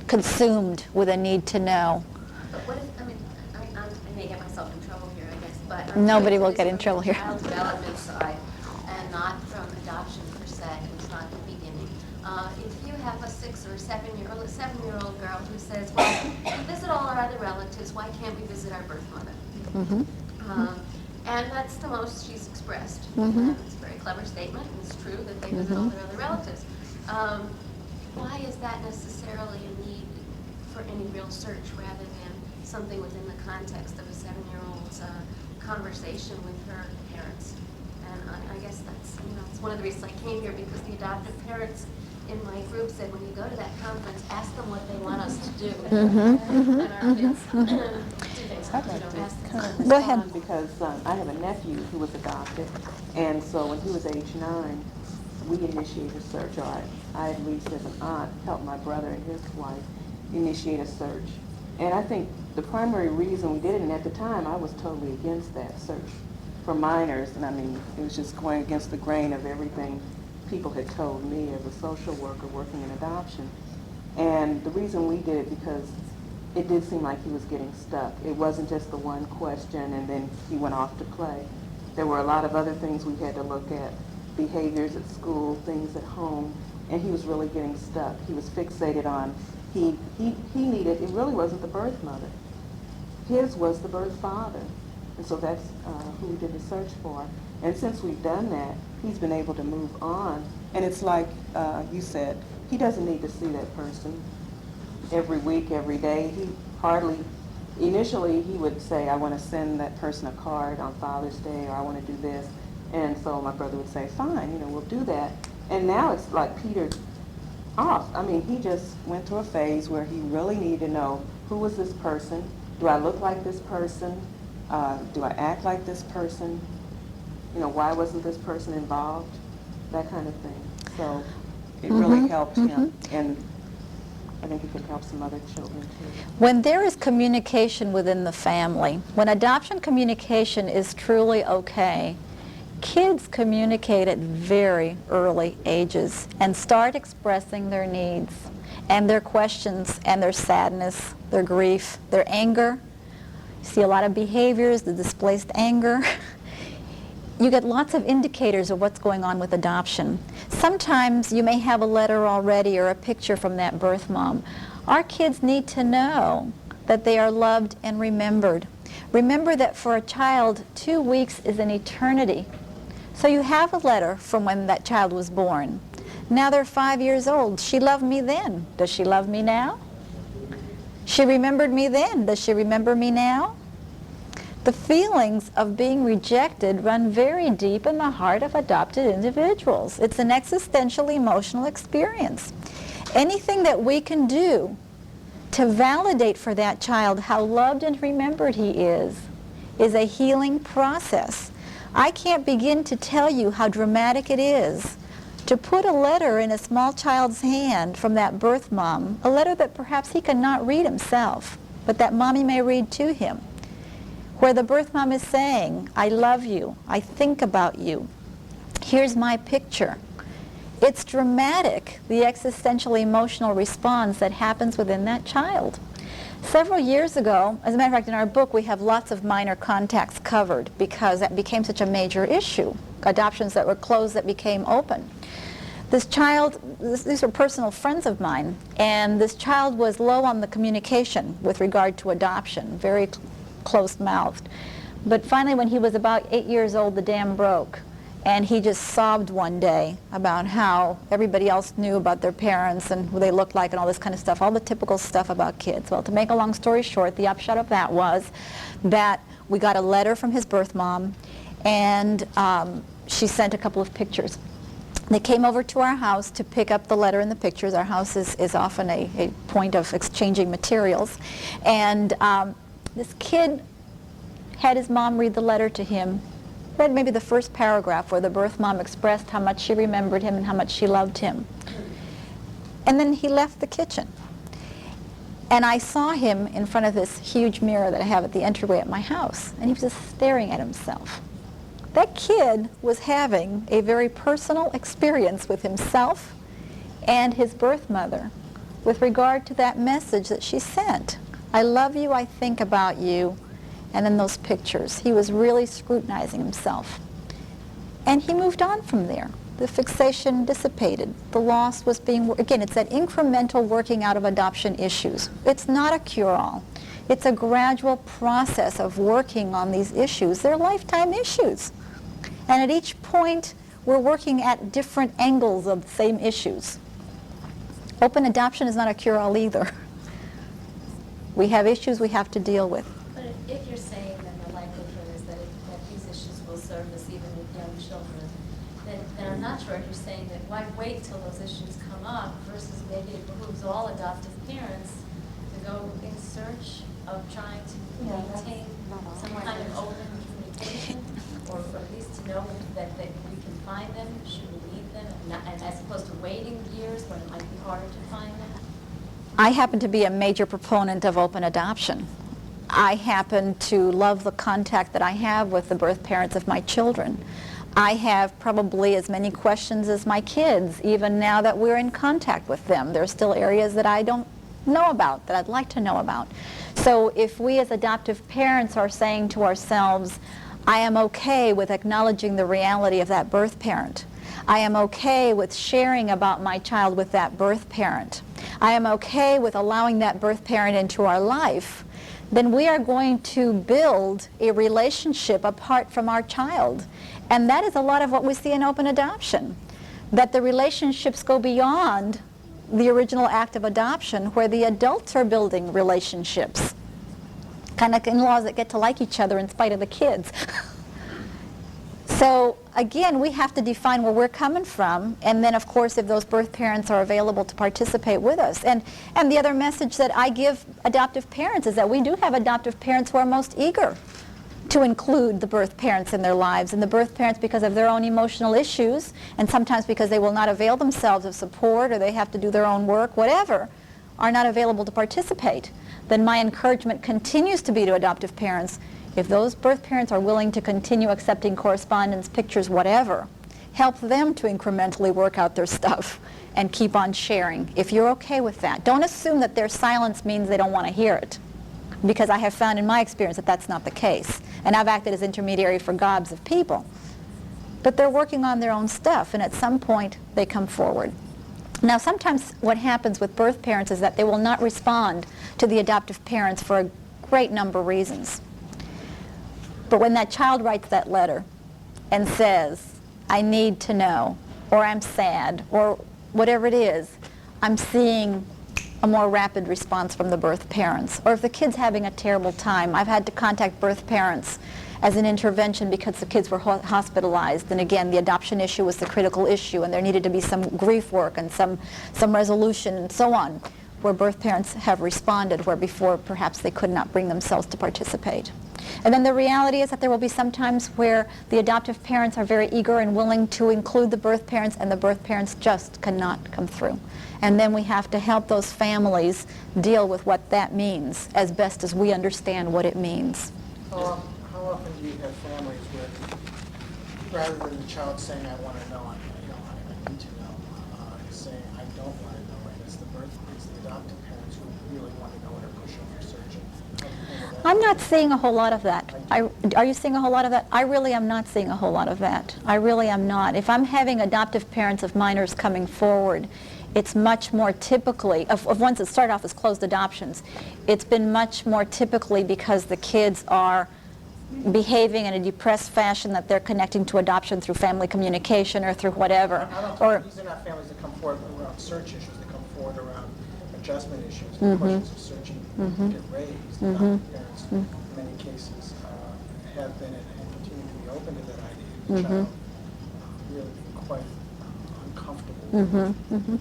consumed with a need to know. But what if, I mean, I may get myself in trouble here, I guess, but... Nobody will get in trouble here. Child development side, and not from adoption per se, it's not the beginning. If you have a 6 or 7-year-old girl who says, well, we visit all our other relatives, why can't we visit our birth mother? Mm-hmm. And that's the most she's expressed. Mm-hmm. It's a very clever statement, and it's true that they visit all their other relatives. Why is that necessarily a need for any real search rather than something within the context of a 7-year-old's conversation with her parents? And I guess that's, it's one of the reasons I came here, because the adoptive parents in my group said, when you go to that conference, ask them what they want us to do. And our kids do things I'd you like don't to ask them. kind of Go ahead. respond because I have a nephew who was adopted, and so when he was age 9, we initiated a search. Or I at least as an aunt, helped my brother and his wife initiate a search. And I think the primary reason we did it, and at the time I was totally against that search for minors, and I mean, it was just going against the grain of everything people had told me as a social worker working in adoption. And the reason we did it, because it did seem like he was getting stuck. It wasn't just the one question and then he went off to play. There were a lot of other things we had to look at, behaviors at school, things at home, and he was really getting stuck. He was fixated on, he needed, it really wasn't the birth mother. His was the birth father. And so that's who we did the search for. And since we've done that, he's been able to move on. And it's like you said, he doesn't need to see that person every week, every day. He hardly, initially he would say, I want to send that person a card on Father's Day, or I want to do this. And so my brother would say, fine, we'll do that. And now it's like petered off. I mean, he just went through a phase where he really needed to know, who was this person? Do I look like this person? Do I act like this person? Why wasn't this person involved? That kind of thing. So it really helped him, and I think it could help some other children too. When there is communication within the family, when adoption communication is truly okay, kids communicate at very early ages and start expressing their needs and their questions and their sadness, their grief, their anger. You see a lot of behaviors, the displaced anger. You get lots of indicators of what's going on with adoption. Sometimes you may have a letter already or a picture from that birth mom. Our kids need to know that they are loved and remembered. Remember that for a child, 2 weeks is an eternity. So you have a letter from when that child was born. Now they're 5 years old. She loved me then. Does she love me now? She remembered me then. Does she remember me now? The feelings of being rejected run very deep in the heart of adopted individuals. It's an existential emotional experience. Anything that we can do to validate for that child how loved and remembered he is a healing process. I can't begin to tell you how dramatic it is to put a letter in a small child's hand from that birth mom, a letter that perhaps he cannot read himself, but that mommy may read to him, where the birth mom is saying, I love you, I think about you, here's my picture. It's dramatic, the existential emotional response that happens within that child. Several years ago, as a matter of fact, in our book, we have lots of minor contacts covered because that became such a major issue. Adoptions that were closed that became open. This child, these were personal friends of mine, and this child was low on the communication with regard to adoption, very closed-mouthed. But finally, when he was about 8 years old, the dam broke. And he just sobbed one day about how everybody else knew about their parents and who they looked like and all this kind of stuff, all the typical stuff about kids. Well, to make a long story short, the upshot of that was that we got a letter from his birth mom, and she sent a couple of pictures. They came over to our house to pick up the letter and the pictures. Our house is often a point of exchanging materials. And this kid had his mom read the letter to him, read maybe the first paragraph where the birth mom expressed how much she remembered him and how much she loved him. And then he left the kitchen. And I saw him in front of this huge mirror that I have at the entryway at my house, and he was just staring at himself. That kid was having a very personal experience with himself and his birth mother with regard to that message that she sent. I love you, I think about you. And then those pictures. He was really scrutinizing himself. And he moved on from there. The fixation dissipated. The loss was being, again, it's that incremental working out of adoption issues. It's not a cure-all. It's a gradual process of working on these issues. They're lifetime issues. And at each point, we're working at different angles of the same issues. Open adoption is not a cure-all either. We have issues we have to deal with. If you're saying that the likelihood is that these issues will surface even with young children, then I'm not sure if you're saying that why wait till those issues come up versus maybe it behooves all adoptive parents to go in search of trying to maintain some kind of open communication, or at least to know that we can find them, should we need them, and as opposed to waiting years when it might be harder to find them. I happen to be a major proponent of open adoption. I happen to love the contact that I have with the birth parents of my children. I have probably as many questions as my kids, even now that we're in contact with them. There are still areas that I don't know about, that I'd like to know about. So if we as adoptive parents are saying to ourselves, I am okay with acknowledging the reality of that birth parent. I am okay with sharing about my child with that birth parent. I am okay with allowing that birth parent into our life, then we are going to build a relationship apart from our child. And that is a lot of what we see in open adoption, that the relationships go beyond the original act of adoption, where the adults are building relationships, kind of in-laws that get to like each other in spite of the kids. So again, we have to define where we're coming from, and then of course if those birth parents are available to participate with us. And the other message that I give adoptive parents is that we do have adoptive parents who are most eager to include the birth parents in their lives, and the birth parents, because of their own emotional issues, and sometimes because they will not avail themselves of support or they have to do their own work, whatever, are not available to participate. Then my encouragement continues to be to adoptive parents, if those birth parents are willing to continue accepting correspondence, pictures, whatever, help them to incrementally work out their stuff and keep on sharing, if you're okay with that. Don't assume that their silence means they don't want to hear it, because I have found in my experience that that's not the case. And I've acted as intermediary for gobs of people. But they're working on their own stuff, and at some point they come forward. Now sometimes what happens with birth parents is that they will not respond to the adoptive parents for a great number of reasons. But when that child writes that letter and says, I need to know, or I'm sad, or whatever it is, I'm seeing a more rapid response from the birth parents. Or if the kid's having a terrible time, I've had to contact birth parents as an intervention because the kids were hospitalized. And again, the adoption issue was the critical issue, and there needed to be some grief work and some resolution and so on, where birth parents have responded, where before perhaps they could not bring themselves to participate. And then the reality is that there will be some times where the adoptive parents are very eager and willing to include the birth parents, and the birth parents just cannot come through. And then we have to help those families deal with what that means as best as we understand what it means. How often do you have families where, rather than the child saying, I want to know, I need to know, saying, I don't want to know, and it's the adoptive parents who really want to know and are pushing or searching? I'm not seeing a whole lot of that. Are you seeing a whole lot of that? I really am not seeing a whole lot of that. I really am not. If I'm having adoptive parents of minors coming forward, it's much more typically, of ones that start off as closed adoptions, it's been much more typically because the kids are behaving in a depressed fashion, that they're connecting to adoption through family communication or through whatever. These are not families that come forward around search issues. They come forward around adjustment issues. And questions of searching get raised. Adoptive parents, in many cases, have been and continue to be open to that idea. The child really being quite uncomfortable.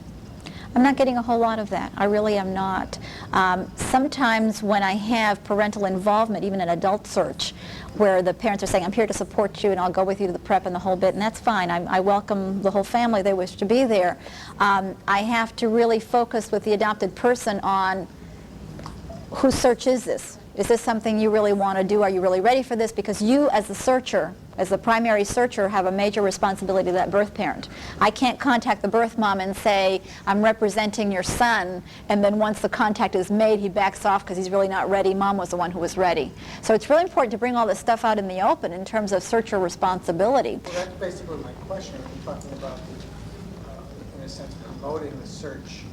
I'm not getting a whole lot of that. I really am not. Sometimes when I have parental involvement, even in adult search, where the parents are saying, I'm here to support you and I'll go with you to the prep and the whole bit, and that's fine. I welcome the whole family. They wish to be there. I have to really focus with the adopted person on whose search is this? Is this something you really want to do? Are you really ready for this? Because you, as the searcher, as the primary searcher, have a major responsibility to that birth parent. I can't contact the birth mom and say, I'm representing your son, and then once the contact is made, he backs off because he's really not ready. Mom was the one who was ready. So it's really important to bring all this stuff out in the open in terms of searcher responsibility. Well, that's basically my question. We're talking about, in a sense, promoting the search,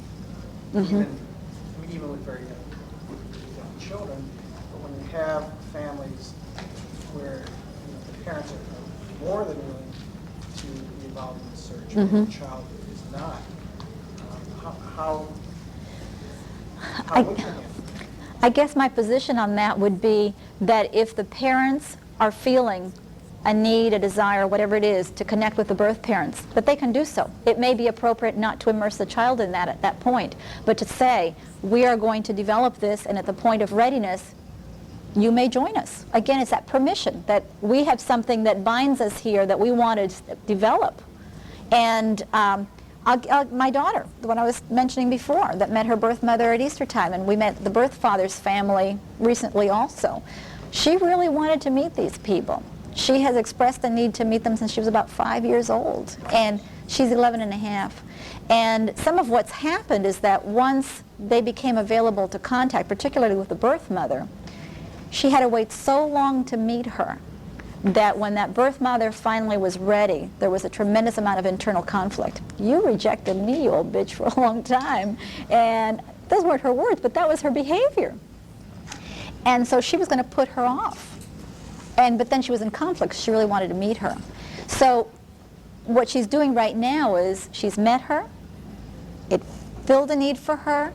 even with very young children. But when you have families where the parents are more than willing to be involved in the search, and the child is not, how would you handle it? I guess my position on that would be that if the parents are feeling a need, a desire, whatever it is, to connect with the birth parents, that they can do so. It may be appropriate not to immerse the child in that at that point, but to say, we are going to develop this, and at the point of readiness, you may join us. Again, it's that permission, that we have something that binds us here that we want to develop. And my daughter, the one I was mentioning before, that met her birth mother at Easter time, and we met the birth father's family recently also. She really wanted to meet these people. She has expressed the need to meet them since she was about 5 years old, and she's 11 and a half. And some of what's happened is that once they became available to contact, particularly with the birth mother, she had to wait so long to meet her that when that birth mother finally was ready, there was a tremendous amount of internal conflict. You rejected me, you old bitch, for a long time. And those weren't her words, but that was her behavior. And so she was going to put her off. But then she was in conflict. She really wanted to meet her. So what she's doing right now is she's met her, it filled a need for her,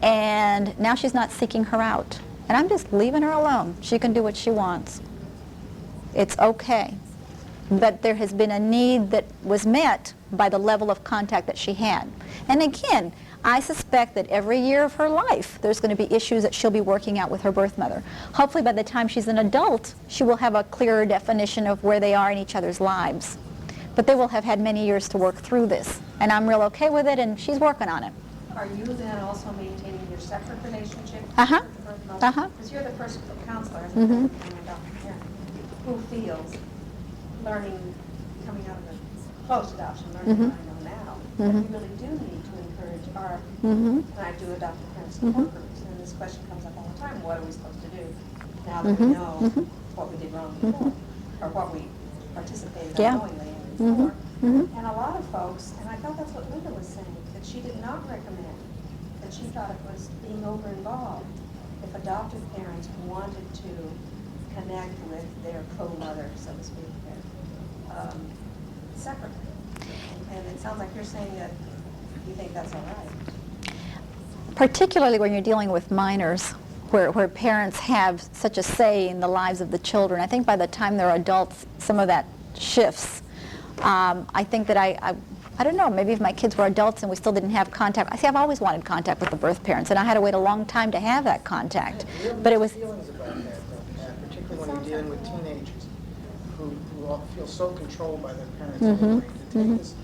and now she's not seeking her out. And I'm just leaving her alone. She can do what she wants. It's okay. But there has been a need that was met by the level of contact that she had. And again, I suspect that every year of her life, there's going to be issues that she'll be working out with her birth mother. Hopefully by the time she's an adult, she will have a clearer definition of where they are in each other's lives. But they will have had many years to work through this. And I'm real okay with it, and she's working on it. Are you then also maintaining your separate relationship with Uh-huh. the birth mother? Because you're the first counselor as a adopted parent who feels learning, coming out of the closed adoption, learning what I know now, that we really do need to encourage our, and I do adopted parent support groups, and this question comes up all the time, what are we supposed to do now that we know what we did wrong before, or what we participated unknowingly in before? And a lot of folks, and I thought that's what Linda was saying, that she did not recommend, that she thought it was being over-involved if adoptive parents wanted to connect with their co-mother, so to speak, separately. And it sounds like you're saying that you think that's all right. Particularly when you're dealing with minors, where parents have such a say in the lives of the children. I think by the time they're adults, some of that shifts. I think that I don't know, maybe if my kids were adults and we still didn't have contact. I've always wanted contact with the birth parents, and I had to wait a long time to have that contact. But it was... feelings about that, particularly when you're dealing with teenagers who all feel so controlled by their parents anyway, to take this,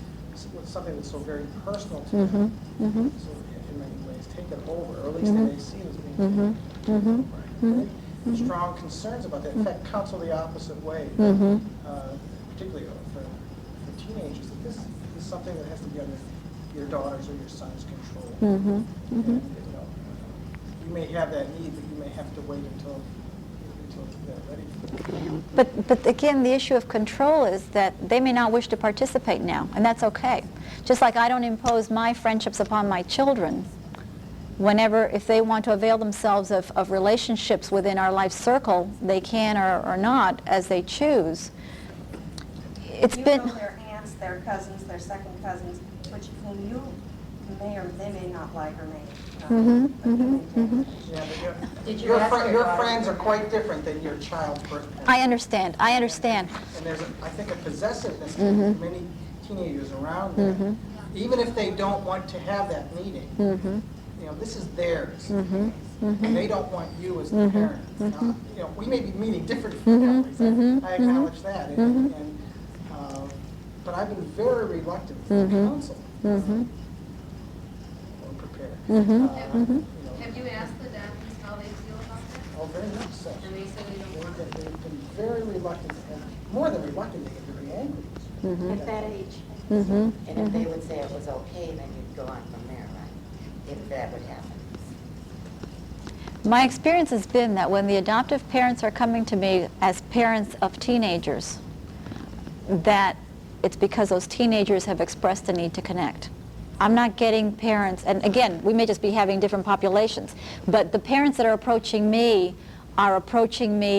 something that's so very personal to them, so in many ways, take it over, or at least they may see it as being taken over. Strong concerns about that. In fact, counsel the opposite way, particularly for teenagers, that this is something that has to be under your daughter's or your son's control. And, you know, you may have that need, but you may have to wait until they're ready for it. But again, the issue of control is that they may not wish to participate now, and that's okay. Just like I don't impose my friendships upon my children. Whenever, if they want to avail themselves of relationships within our life circle, they can or not, as they choose. It's you been... know their aunts, their cousins, their second cousins, which whom you may or they may not like or may not. Yeah, but your friends are quite different than your child's birth parents. I understand. And there's, I think, a possessiveness to many teenagers around them. Even if they don't want to have that meeting, you know, this is theirs. And they don't want you as the parent. Now, you know, we may be meeting different families. I acknowledge that. But I've been very reluctant to counsel or prepare. Have you asked the adoptees how they feel about that? Oh, very much so. And they say they don't want it. They've been very reluctant, and more than reluctant, they get very angry. At that age. And if they would say it was okay, then you'd go on from there, right? If that would happen. My experience has been that when the adoptive parents are coming to me as parents of teenagers, that it's because those teenagers have expressed the need to connect. I'm not getting parents, and again, we may just be having different populations, but the parents that are approaching me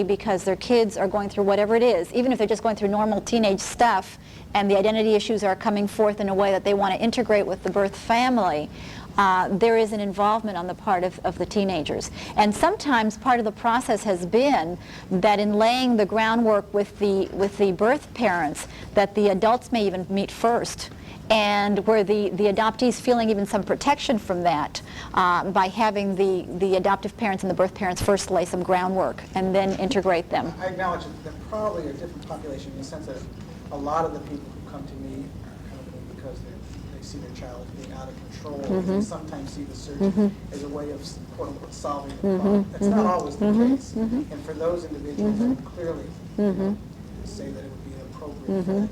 because their kids are going through whatever it is, even if they're just going through normal teenage stuff, and the identity issues are coming forth in a way that they want to integrate with the birth family. There is an involvement on the part of the teenagers. And sometimes part of the process has been that in laying the groundwork with the birth parents, that the adults may even meet first, and where the adoptees feeling even some protection from that by having the adoptive parents and the birth parents first lay some groundwork and then integrate them. I acknowledge that they're probably a different population in the sense that a lot of the people who come to me are coming because they see their child as being out of control. They sometimes see the search as a way of, quote unquote, solving the problem. That's not always the case. And for those individuals, I would clearly say that it would be inappropriate for them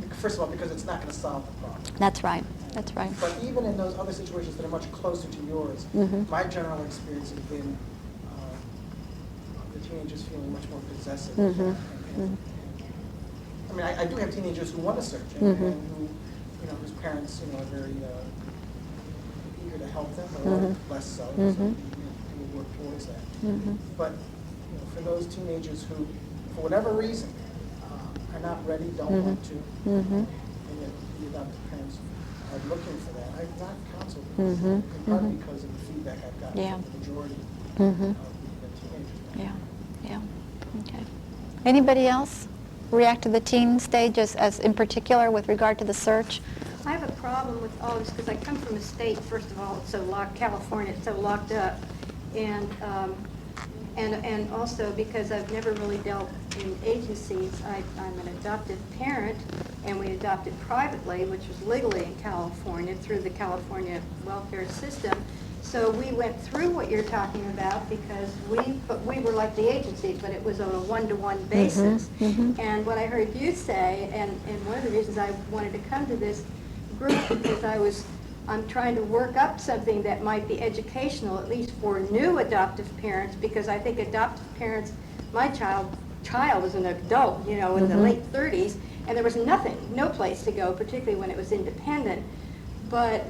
to, first of all, because it's not going to solve the problem. That's right. That's right. But even in those other situations that are much closer to yours, my general experience has been the teenagers feeling much more possessive. I mean, I do have teenagers who want to search and who, you know, whose parents, you know, are very eager to help them, or less so. So we work towards that. But you know, for those teenagers who, for whatever reason, are not ready, don't want to, and yet the adoptive parents are looking for that, I've not counseled them, in part because of the feedback I've gotten from the majority of the teenagers. Yeah. Okay. Anybody else react to the teen stage as in particular with regard to the search? I have a problem with all this because I come from a state, first of all, it's so locked, California, it's so locked up, and also because I've never really dealt in agencies. I'm an adoptive parent, and we adopted privately, which was legally in California through the California welfare system. So we went through what you're talking about because we were like the agency, but it was on a one-to-one basis. And what I heard you say, and one of the reasons I wanted to come to this group because I'm trying to work up something that might be educational, at least for new adoptive parents, because I think adoptive parents, my child was an adult, you know, in the late 30s, and there was nothing, no place to go, particularly when it was independent. But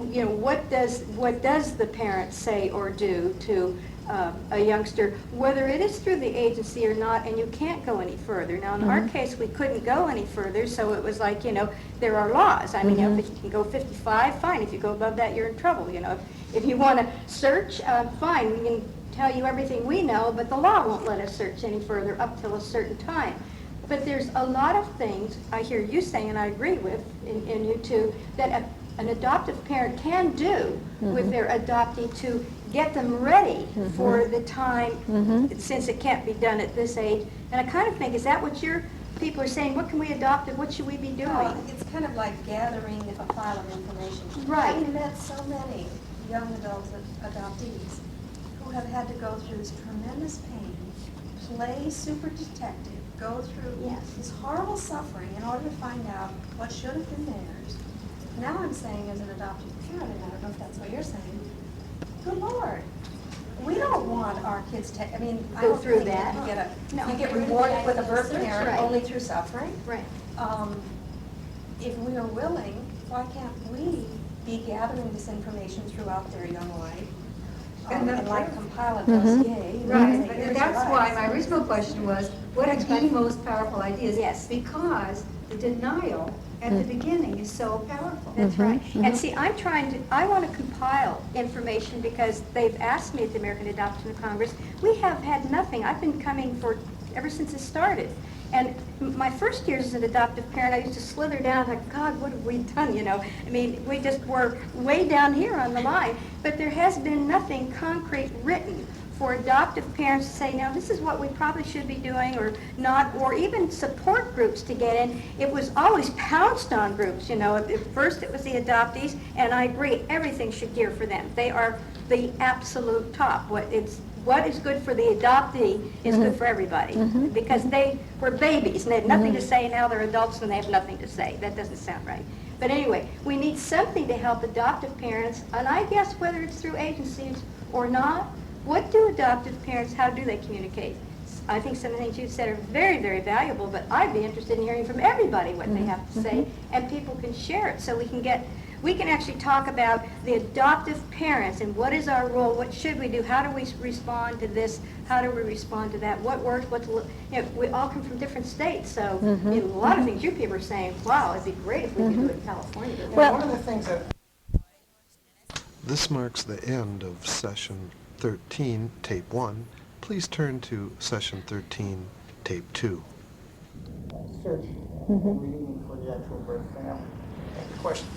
you know, what does the parent say or do to a youngster, whether it is through the agency or not, and you can't go any further. Now, in our case, we couldn't go any further, so it was like, there are laws. I mean, if you can go 55, fine. If you go above that, you're in trouble. If you want to search, fine. We can tell you everything we know, but the law won't let us search any further up till a certain time. But there's a lot of things I hear you saying, and I agree with, in you too, that an adoptive parent can do with their adoptee to get them ready for the time, since it can't be done at this age. And I kind of think, is that what your people are saying? What can we adopt and what should we be doing? It's kind of like gathering a pile of information. Right. I've met so many young adult adoptees who have had to go through this tremendous pain, play super detective, go through this horrible suffering in order to find out what should have been theirs. Now I'm saying, as an adoptive parent, and I don't know if that's what you're saying, good Lord, we don't want our kids to, I Go don't through think that. you get rewarded with a birth parent Right. only through suffering. Right. If we are willing, why can't we be gathering this information throughout their young life? And like compile a dossier. Right, Say, but here's that's your why rights. my original question was, what are the most powerful ideas? Yes. Because the denial at the beginning is so powerful. That's right. And see, I want to compile information because they've asked me at the American Adoption Congress. We have had nothing. I've been coming ever since it started. And my first years as an adoptive parent, I used to slither down like, God, what have we done, I mean, we just were way down here on the line. But there has been nothing concrete written for adoptive parents to say, now this is what we probably should be doing or not, or even support groups to get in. It was always pounced on groups, At first it was the adoptees, and I agree, everything should gear for them. They are the absolute top. What is good for the adoptee is good for everybody, because they were babies and they had nothing to say. Now they're adults and they have nothing to say. That doesn't sound right. But anyway, we need something to help adoptive parents, and I guess whether it's through agencies or not, what do adoptive parents, how do they communicate? I think some of the things you said are very, very valuable, but I'd be interested in hearing from everybody what they have to say, and people can share it so we can actually talk about the adoptive parents and what is our role, what should we do, how do we respond to this, how do we respond to that, what works, we all come from different states, so a lot of things you people are saying, wow, it'd be great if we could do it in California. One of the things that This marks the end of session 13, tape 1. Please turn to session 13, tape 2. search and reading for the actual birth family. And the question,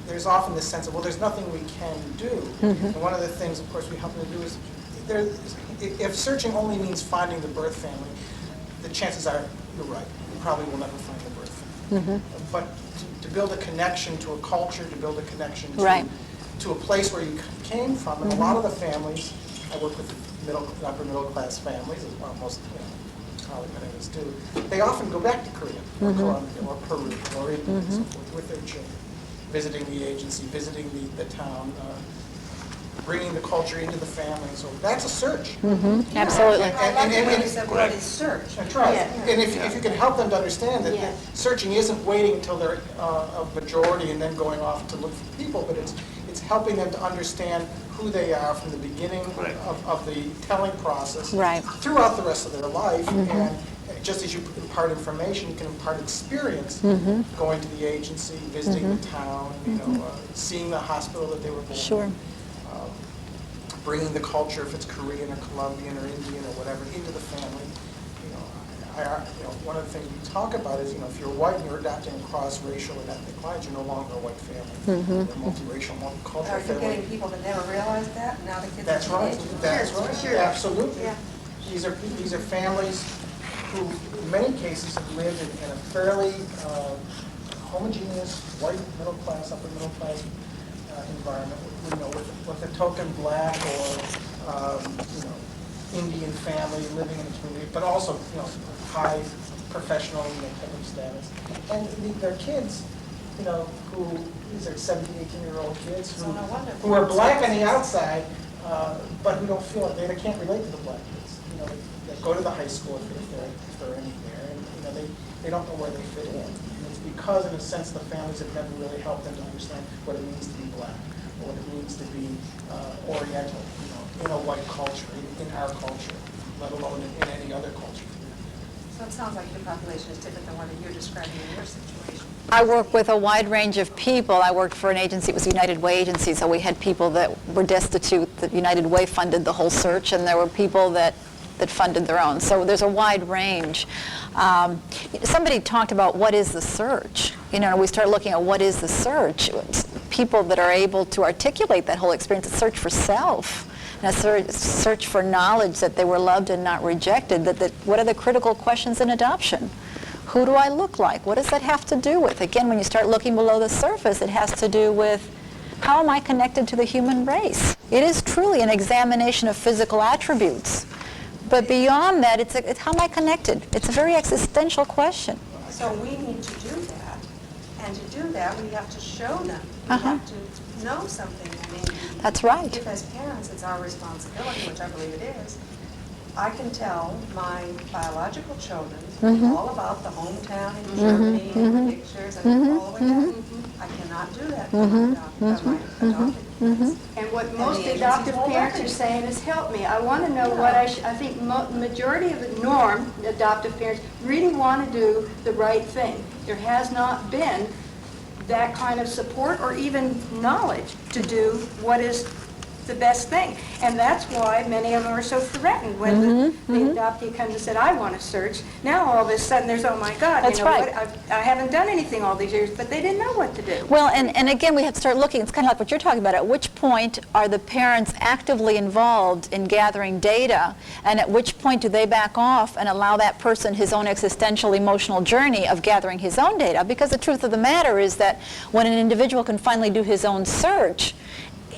there's often this sense of, well, there's nothing we can do. And one of the things, of course, we help them to do is, if searching only means finding the birth family, the chances are, you're right, you probably will never find the birth family. But to build a connection to a culture, to build a connection to a place where you came from, and a lot of the families, I work with upper middle class families, as well, most college families do, they often go back to Korea, or Colombia, or Peru, or India, and so forth, with their children, visiting the agency, visiting the town, bringing the culture into the family. So that's a search. Absolutely. And what is search? That's right. And if you can help them to understand that searching isn't waiting until they're a majority and then going off to look for people, but it's helping them to understand who they are from the beginning of the telling process throughout the rest of their life. And just as you impart information, you can impart experience, going to the agency, visiting the town, seeing the hospital that they were born in. Bringing the culture, if it's Korean or Colombian or Indian or whatever, into the family. One of the things we talk about is, if you're white and you're adopting a cross-racial and ethnic lines, you're no longer a white family. You're a multiracial, multicultural family. Are you getting people that never realized that, and now the kids That's are right. teenagers? That's right. Sure. Absolutely. Yeah. These are families who, in many cases, have lived in a fairly homogeneous, white, middle class, upper middle class environment, with a token black or Indian family living in a community, but also high professional type of status, and their kids, who these are 17, 18-year-old kids who are black on the outside, but who don't feel it. They can't relate to the black kids. They go to the high school if they're any there, and they don't know where they fit in. And it's because, in a sense, the families have never really helped them to understand what it means to be black, what it means to be Oriental, in a white culture, in our culture, let alone in any other culture. So it sounds like your population is different than what you're describing in your situation. I work with a wide range of people. I worked for an agency, it was a United Way agency, so we had people that were destitute, that United Way funded the whole search, and there were people that funded their own. So there's a wide range. Somebody talked about what is the search. We start looking at what is the search. People that are able to articulate that whole experience, a search for self, and a search for knowledge that they were loved and not rejected. What are the critical questions in adoption? Who do I look like? What does that have to do with? Again, when you start looking below the surface, it has to do with how am I connected to the human race? It is truly an examination of physical attributes. But beyond that, it's how am I connected? It's a very existential question. So we need to do that. And to do that, we have to show them. We have to know something. That's right. If as parents it's our responsibility, which I believe it is, I can tell my biological children all about the hometown in Germany and the pictures and all the way down. I cannot do that for my adopted kids. And what most adoptive parents are saying is, help me. I want to know what I think majority of the norm, adoptive parents, really want to do the right thing. There has not been that kind of support or even knowledge to do what is the best thing. And that's why many of them are so threatened when the adoptee comes and said, I want to search. Now all of a sudden there's, oh my God, That's right. I haven't done anything all these years, but they didn't know what to do. Well, and again, we have to start looking, it's kind of like what you're talking about. At which point are the parents actively involved in gathering data, and at which point do they back off and allow that person his own existential emotional journey of gathering his own data? Because the truth of the matter is that when an individual can finally do his own search,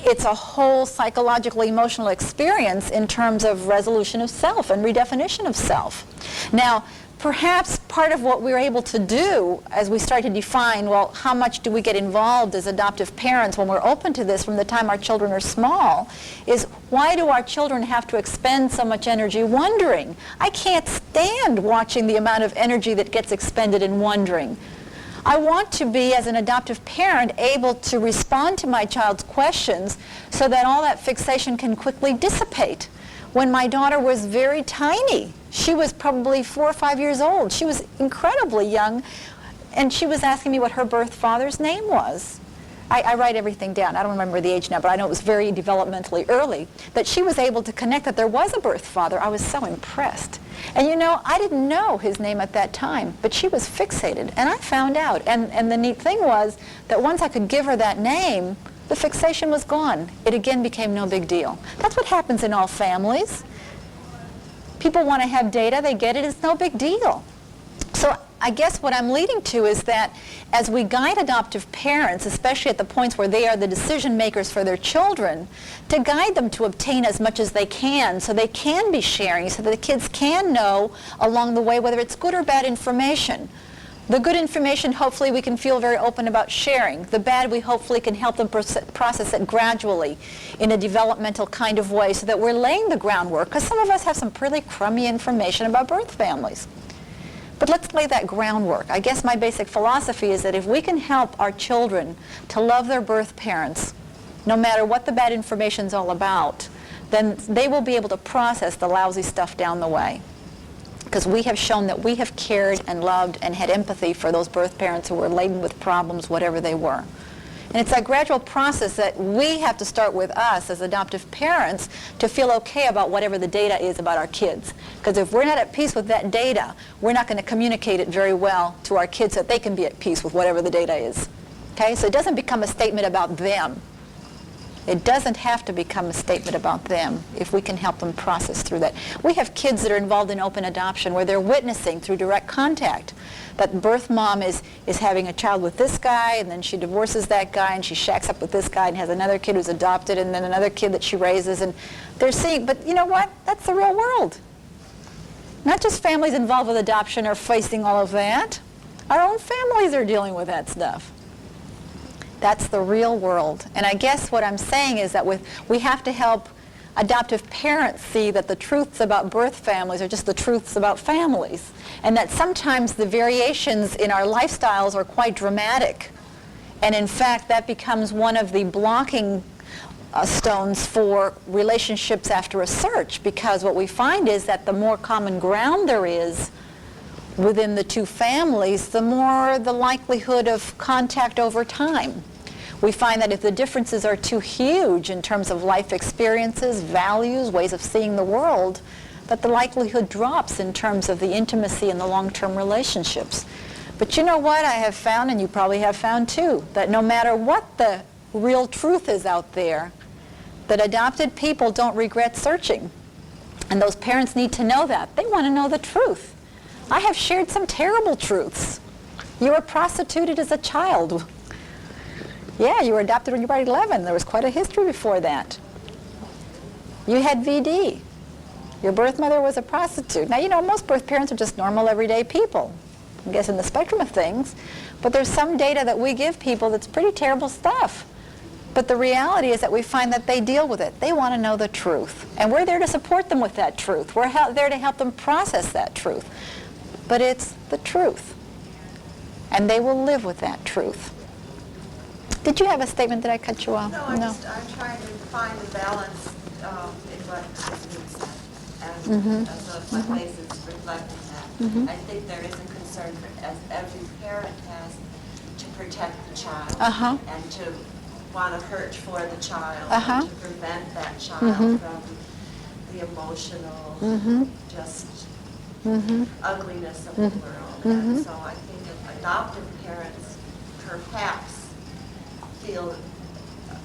it's a whole psychological, emotional experience in terms of resolution of self and redefinition of self. Now, perhaps part of what we're able to do as we start to define, well, how much do we get involved as adoptive parents when we're open to this from the time our children are small, is why do our children have to expend so much energy wondering? I can't stand watching the amount of energy that gets expended in wondering. I want to be, as an adoptive parent, able to respond to my child's questions so that all that fixation can quickly dissipate. When my daughter was very tiny, she was probably 4 or 5 years old. She was incredibly young, and she was asking me what her birth father's name was. I write everything down. I don't remember the age now, but I know it was very developmentally early, that she was able to connect that there was a birth father. I was so impressed. And I didn't know his name at that time, but she was fixated, and I found out. And the neat thing was that once I could give her that name, the fixation was gone. It again became no big deal. That's what happens in all families. People want to have data, they get it, it's no big deal. So I guess what I'm leading to is that as we guide adoptive parents, especially at the points where they are the decision makers for their children, to guide them to obtain as much as they can so they can be sharing, so that the kids can know along the way whether it's good or bad information. The good information, hopefully, we can feel very open about sharing. The bad, we hopefully can help them process it gradually in a developmental kind of way so that we're laying the groundwork, because some of us have some pretty crummy information about birth families. But let's lay that groundwork. I guess my basic philosophy is that if we can help our children to love their birth parents, no matter what the bad information's all about, then they will be able to process the lousy stuff down the way. Because we have shown that we have cared and loved and had empathy for those birth parents who were laden with problems, whatever they were. And it's that gradual process that we have to start with us as adoptive parents to feel okay about whatever the data is about our kids. Because if we're not at peace with that data, we're not going to communicate it very well to our kids so that they can be at peace with whatever the data is. Okay? So it doesn't become a statement about them. It doesn't have to become a statement about them if we can help them process through that. We have kids that are involved in open adoption where they're witnessing through direct contact that birth mom is having a child with this guy, and then she divorces that guy, and she shacks up with this guy and has another kid who's adopted, and then another kid that she raises, and they're seeing, but you know what? That's the real world. Not just families involved with adoption are facing all of that. Our own families are dealing with that stuff. That's the real world. And I guess what I'm saying is that we have to help adoptive parents see that the truths about birth families are just the truths about families, and that sometimes the variations in our lifestyles are quite dramatic. And in fact, that becomes one of the blocking stones for relationships after a search, because what we find is that the more common ground there is within the two families, the more the likelihood of contact over time. We find that if the differences are too huge in terms of life experiences, values, ways of seeing the world, that the likelihood drops in terms of the intimacy and the long-term relationships. But you know what I have found, and you probably have found too, that no matter what the real truth is out there, that adopted people don't regret searching. And those parents need to know that. They want to know the truth. I have shared some terrible truths. You were prostituted as a child. Yeah, you were adopted when you were 11. There was quite a history before that. You had VD. Your birth mother was a prostitute. Now, you know, most birth parents are just normal, everyday people. I guess in the spectrum of things. But there's some data that we give people that's pretty terrible stuff. But the reality is that we find that they deal with it. They want to know the truth. And we're there to support them with that truth. We're there to help them process that truth. But it's the truth. And they will live with that truth. Did you have a statement? Did I cut you off? No, I'm trying to find the balance in what has been said. And as my place is reflecting that. I think there is a concern as every parent has to protect the child and to want to hurt for the child and to prevent that child from the emotional just ugliness of the world. And so I think if adoptive parents perhaps feel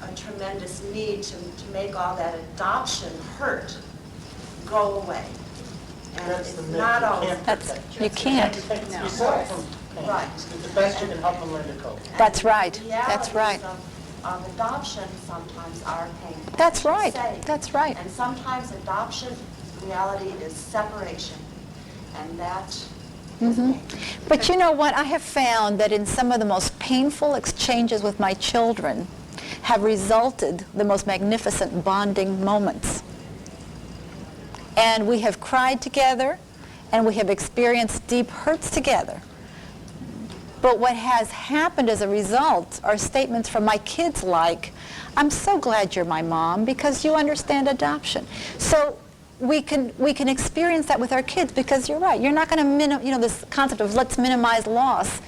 a tremendous need to make all that adoption hurt go away. And it's not always... You can't. Right. The best you can help them learn to cope. That's right. That's right. Of adoption sometimes are painful. That's right. That's right. And sometimes adoption reality is separation. And that But you know what? I have found that in some of the most painful exchanges with my children have resulted the most magnificent bonding moments. And we have cried together, and we have experienced deep hurts together. But what has happened as a result are statements from my kids like, "I'm so glad you're my mom because you understand adoption." So we can experience that with our kids, because you're right. You're not going to this concept of let's minimize loss.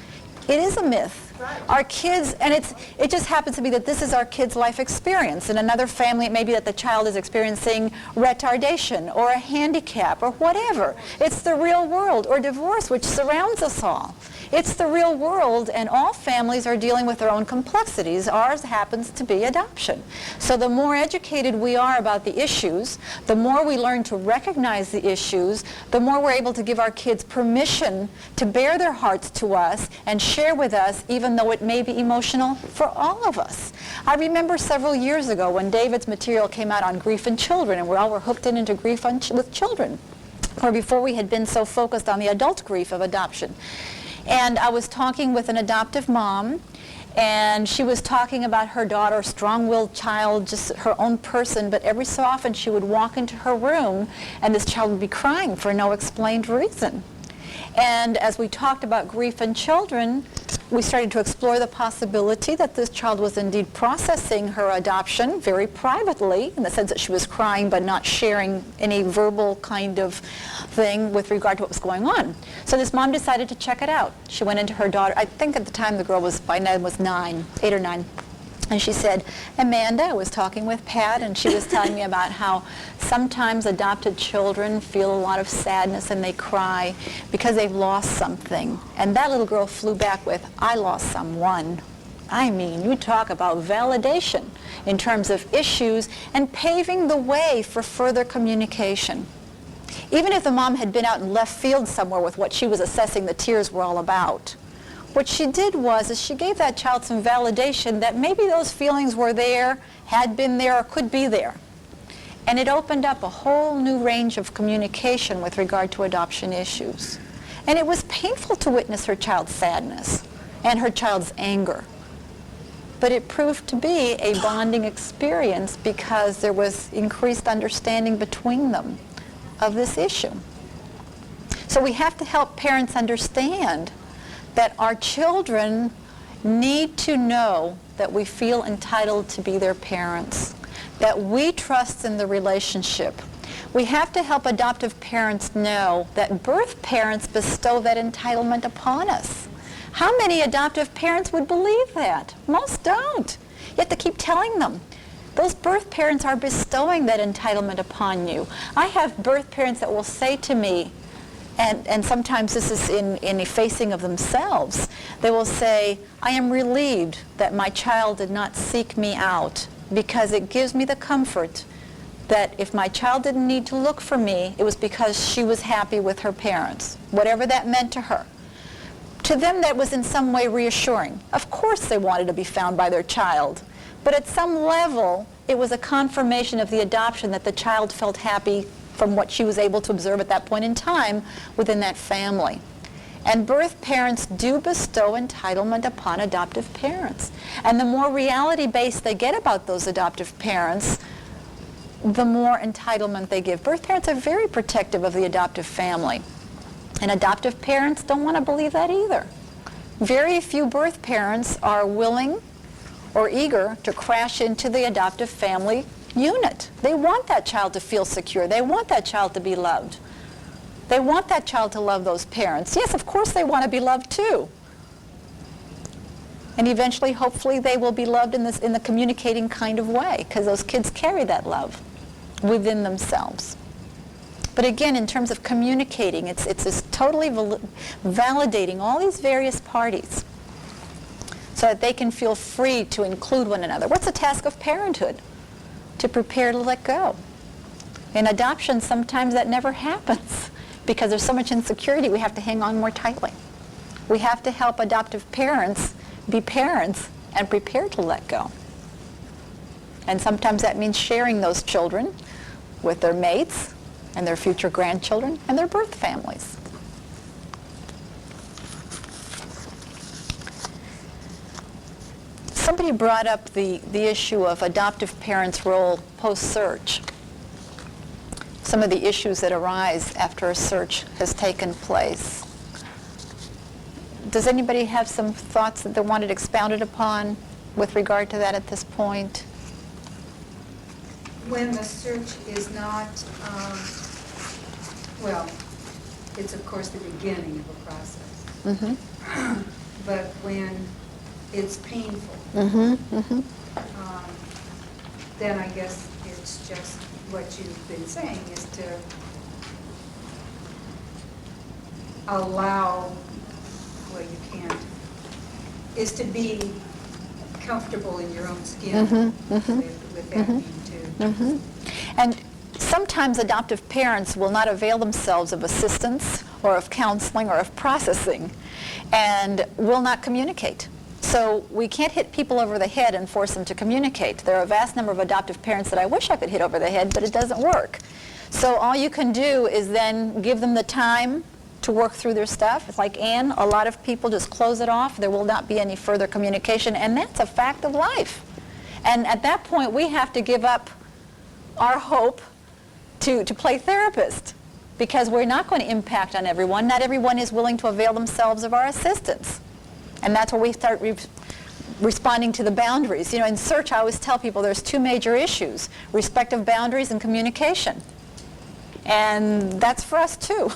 It is a myth. Right. Our kids, and it just happens to be that this is our kids' life experience. In another family, it may be that the child is experiencing retardation or a handicap or whatever. It's the real world, or divorce, which surrounds us all. It's the real world, and all families are dealing with their own complexities. Ours happens to be adoption. So the more educated we are about the issues, the more we learn to recognize the issues, the more we're able to give our kids permission to bare their hearts to us and share with us, even though it may be emotional for all of us. I remember several years ago when David's material came out on grief in children, and we all were hooked into grief with children, or before we had been so focused on the adult grief of adoption. And I was talking with an adoptive mom, and she was talking about her daughter, strong-willed child, just her own person, but every so often she would walk into her room and this child would be crying for no explained reason. And as we talked about grief in children, we started to explore the possibility that this child was indeed processing her adoption very privately, in the sense that she was crying but not sharing any verbal kind of thing with regard to what was going on. So this mom decided to check it out. She went into her daughter, I think at the time the girl was, by now was 8 or 9. And she said, "Amanda, I was talking with Pat, and she was telling me about how sometimes adopted children feel a lot of sadness and they cry because they've lost something." And that little girl flew back with, "I lost someone." I mean, you talk about validation in terms of issues and paving the way for further communication. Even if the mom had been out in left field somewhere with what she was assessing the tears were all about, what she did was she gave that child some validation that maybe those feelings were there, had been there, or could be there. And it opened up a whole new range of communication with regard to adoption issues. And it was painful to witness her child's sadness and her child's anger. But it proved to be a bonding experience because there was increased understanding between them of this issue. So we have to help parents understand that our children need to know that we feel entitled to be their parents, that we trust in the relationship. We have to help adoptive parents know that birth parents bestow that entitlement upon us. How many adoptive parents would believe that? Most don't. You have to keep telling them. Those birth parents are bestowing that entitlement upon you. I have birth parents that will say to me, and sometimes this is in effacing of themselves, they will say, I am relieved that my child did not seek me out because it gives me the comfort that if my child didn't need to look for me, it was because she was happy with her parents, whatever that meant to her. To them, that was in some way reassuring. Of course they wanted to be found by their child, but at some level, it was a confirmation of the adoption that the child felt happy from what she was able to observe at that point in time within that family. And birth parents do bestow entitlement upon adoptive parents. And the more reality-based they get about those adoptive parents, the more entitlement they give. Birth parents are very protective of the adoptive family. And adoptive parents don't want to believe that either. Very few birth parents are willing or eager to crash into the adoptive family unit. They want that child to feel secure. They want that child to be loved. They want that child to love those parents. Yes, of course they want to be loved too. And eventually, hopefully, they will be loved in the communicating kind of way, because those kids carry that love within themselves. But again, in terms of communicating, it's just totally validating all these various parties so that they can feel free to include one another. What's the task of parenthood? To prepare to let go. In adoption, sometimes that never happens because there's so much insecurity, we have to hang on more tightly. We have to help adoptive parents be parents and prepare to let go. And sometimes that means sharing those children with their mates and their future grandchildren and their birth families. Somebody brought up the issue of adoptive parents' role post-search. Some of the issues that arise after a search has taken place. Does anybody have some thoughts that they wanted expounded upon with regard to that at this point? When the search is not, well, it's of course the beginning of a process. Mm-hmm. But when it's painful, then I guess it's just what you've been saying is to allow, well, you can't, is to be comfortable in your own skin with that being too. And sometimes adoptive parents will not avail themselves of assistance or of counseling or of processing and will not communicate. So we can't hit people over the head and force them to communicate. There are a vast number of adoptive parents that I wish I could hit over the head, but it doesn't work. So all you can do is then give them the time to work through their stuff. It's like Anne, a lot of people just close it off. There will not be any further communication, and that's a fact of life. And at that point, we have to give up our hope to play therapist, because we're not going to impact on everyone. Not everyone is willing to avail themselves of our assistance. And that's where we start responding to the boundaries. You know, in search, I always tell people there's two major issues: respect of boundaries and communication. And that's for us too.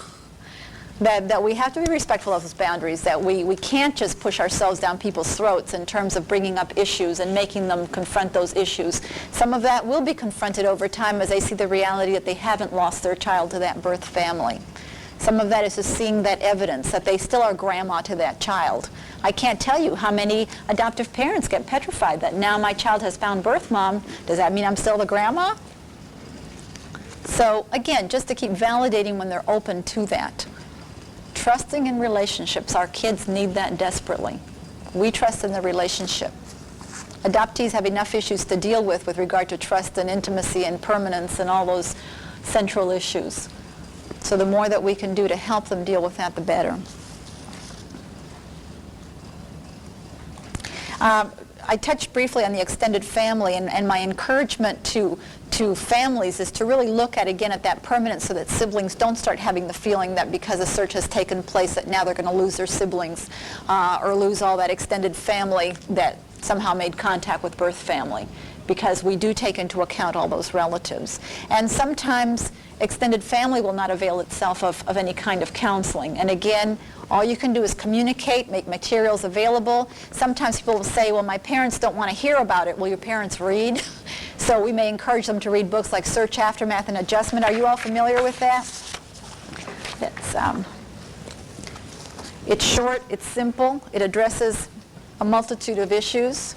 That we have to be respectful of those boundaries, that we can't just push ourselves down people's throats in terms of bringing up issues and making them confront those issues. Some of that will be confronted over time as they see the reality that they haven't lost their child to that birth family. Some of that is just seeing that evidence that they still are grandma to that child. I can't tell you how many adoptive parents get petrified that now my child has found birth mom. Does that mean I'm still the grandma? So again, just to keep validating when they're open to that. Trusting in relationships. Our kids need that desperately. We trust in the relationship. Adoptees have enough issues to deal with regard to trust and intimacy and permanence and all those central issues. So the more that we can do to help them deal with that, the better. I touched briefly on the extended family, and my encouragement to families is to really look at, again, at that permanence, so that siblings don't start having the feeling that because a search has taken place that now they're going to lose their siblings or lose all that extended family that somehow made contact with birth family. because we do take into account all those relatives. And sometimes extended family will not avail itself of any kind of counseling. And again, all you can do is communicate, make materials available. Sometimes people will say, well, my parents don't want to hear about it. Will your parents read? So we may encourage them to read books like Search, Aftermath, and Adjustment. Are you all familiar with that? It's short, it's simple, it addresses a multitude of issues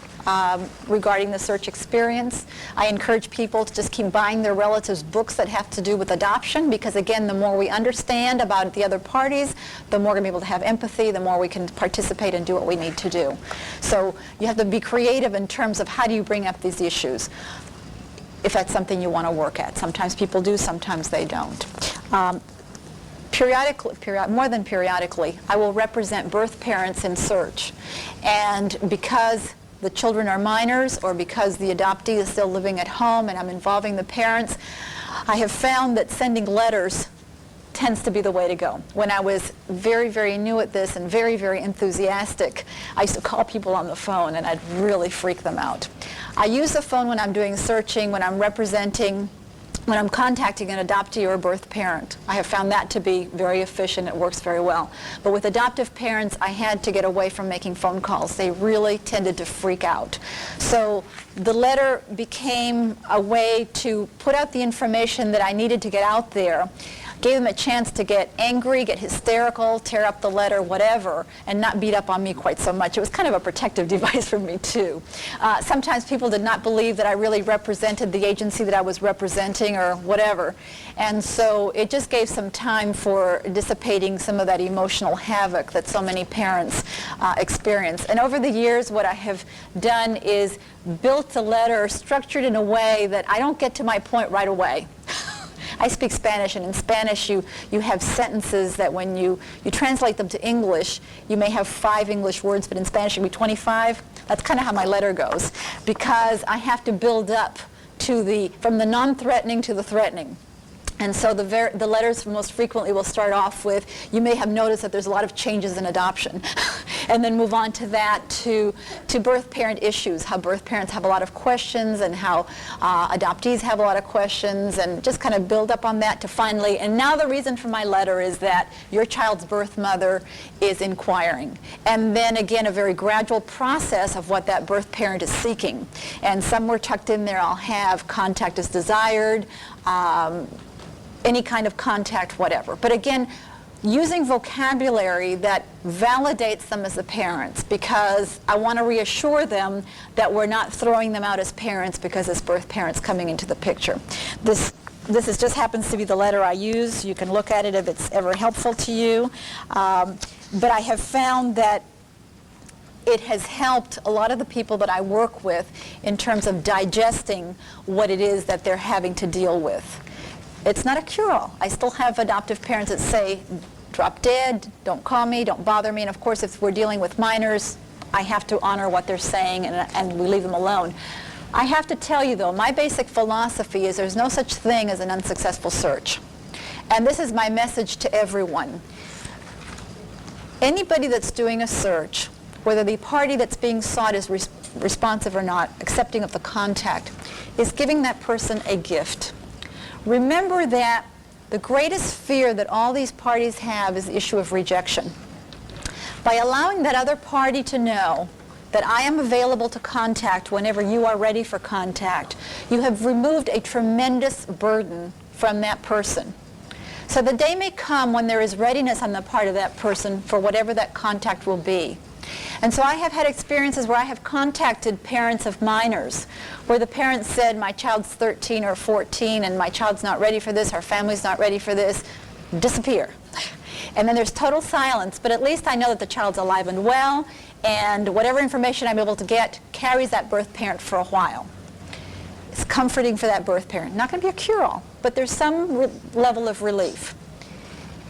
regarding the search experience. I encourage people to just keep buying their relatives books that have to do with adoption, because again, the more we understand about the other parties, the more we're going to be able to have empathy, the more we can participate and do what we need to do. So you have to be creative in terms of how do you bring up these issues, if that's something you want to work at. Sometimes people do, sometimes they don't. More than periodically, I will represent birth parents in search. And because the children are minors, or because the adoptee is still living at home and I'm involving the parents, I have found that sending letters tends to be the way to go. When I was very, very new at this and very, very enthusiastic, I used to call people on the phone and I'd really freak them out. I use the phone when I'm doing searching, when I'm representing, when I'm contacting an adoptee or a birth parent. I have found that to be very efficient. It works very well. But with adoptive parents, I had to get away from making phone calls. They really tended to freak out. So the letter became a way to put out the information that I needed to get out there, gave them a chance to get angry, get hysterical, tear up the letter, whatever, and not beat up on me quite so much. It was kind of a protective device for me, too. Sometimes people did not believe that I really represented the agency that I was representing or whatever. And so it just gave some time for dissipating some of that emotional havoc that so many parents experience. And over the years, what I have done is built a letter structured in a way that I don't get to my point right away. I speak Spanish, and in Spanish you have sentences that when you translate them to English, you may have 5 English words, but in Spanish it would be 25. That's kind of how my letter goes, because I have to build up to from the non-threatening to the threatening. And so the letters most frequently will start off with, you may have noticed that there's a lot of changes in adoption. And then move on to that, to birth parent issues, how birth parents have a lot of questions and how adoptees have a lot of questions, and just kind of build up on that to finally, and now the reason for my letter is that your child's birth mother is inquiring. And then again, a very gradual process of what that birth parent is seeking. And somewhere tucked in there I'll have contact as desired, any kind of contact, whatever. But again, using vocabulary that validates them as the parents, because I want to reassure them that we're not throwing them out as parents because it's birth parents coming into the picture. This just happens to be the letter I use. You can look at it if it's ever helpful to you. But I have found that it has helped a lot of the people that I work with in terms of digesting what it is that they're having to deal with. It's not a cure-all. I still have adoptive parents that say, drop dead, don't call me, don't bother me. And of course, if we're dealing with minors, I have to honor what they're saying, and we leave them alone. I have to tell you, though, my basic philosophy is there's no such thing as an unsuccessful search. And this is my message to everyone. Anybody that's doing a search, whether the party that's being sought is responsive or not, accepting of the contact, is giving that person a gift. Remember that the greatest fear that all these parties have is the issue of rejection. By allowing that other party to know that I am available to contact whenever you are ready for contact, you have removed a tremendous burden from that person. So the day may come when there is readiness on the part of that person for whatever that contact will be. And so I have had experiences where I have contacted parents of minors, where the parents said, my child's 13 or 14 and my child's not ready for this, our family's not ready for this, disappear. And then there's total silence, but at least I know that the child's alive and well, and whatever information I'm able to get carries that birth parent for a while. It's comforting for that birth parent. Not going to be a cure-all, but there's some level of relief.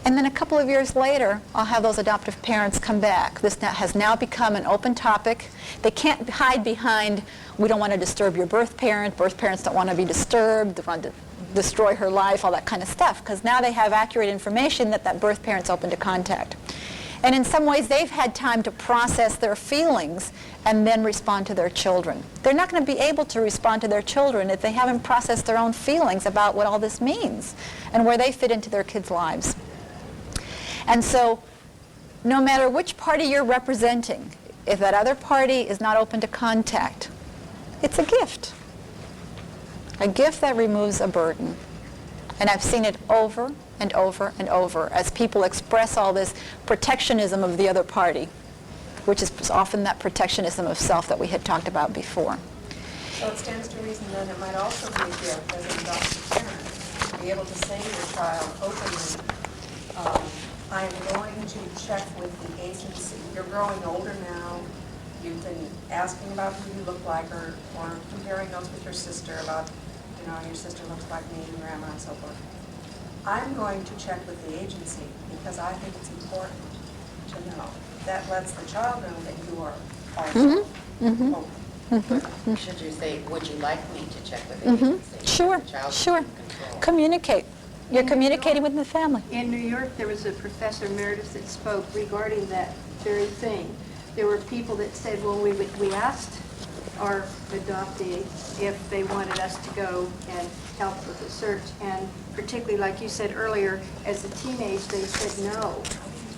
And then a couple of years later, I'll have those adoptive parents come back. This has now become an open topic. They can't hide behind, we don't want to disturb your birth parents don't want to be disturbed, they want to destroy her life, all that kind of stuff, because now they have accurate information that that birth parent's open to contact. And in some ways, they've had time to process their feelings and then respond to their children. They're not going to be able to respond to their children if they haven't processed their own feelings about what all this means and where they fit into their kids' lives. And so, no matter which party you're representing, if that other party is not open to contact, it's a gift. A gift that removes a burden. And I've seen it over and over and over as people express all this protectionism of the other party, which is often that protectionism of self that we had talked about before. So it stands to reason then it might also be a gift as an adoptive parent to be able to say to your child openly, I am going to check with the agency. You're growing older now. You've been asking about who you look like or comparing notes with your sister about, you know, your sister looks like me and grandma and so forth. I'm going to check with the agency because I think it's important to know. That lets the child know that you are also open. Should you say, would you like me to check with the agency? Sure, The child sure. is in control. Communicate. You're communicating with the family. In New York, there was a professor emeritus that spoke regarding that very thing. There were people that said, well, we asked our adoptee if they wanted us to go and help with the search, and particularly, like you said earlier, as a teenage, they said no.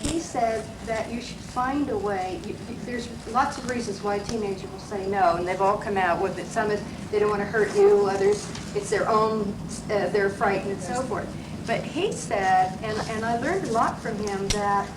He said that you should find a way. There's lots of reasons why a teenager will say no, and they've all come out with it. Some is they don't want to hurt you, others it's their own, they're frightened and so forth. But he said, and I learned a lot from him, that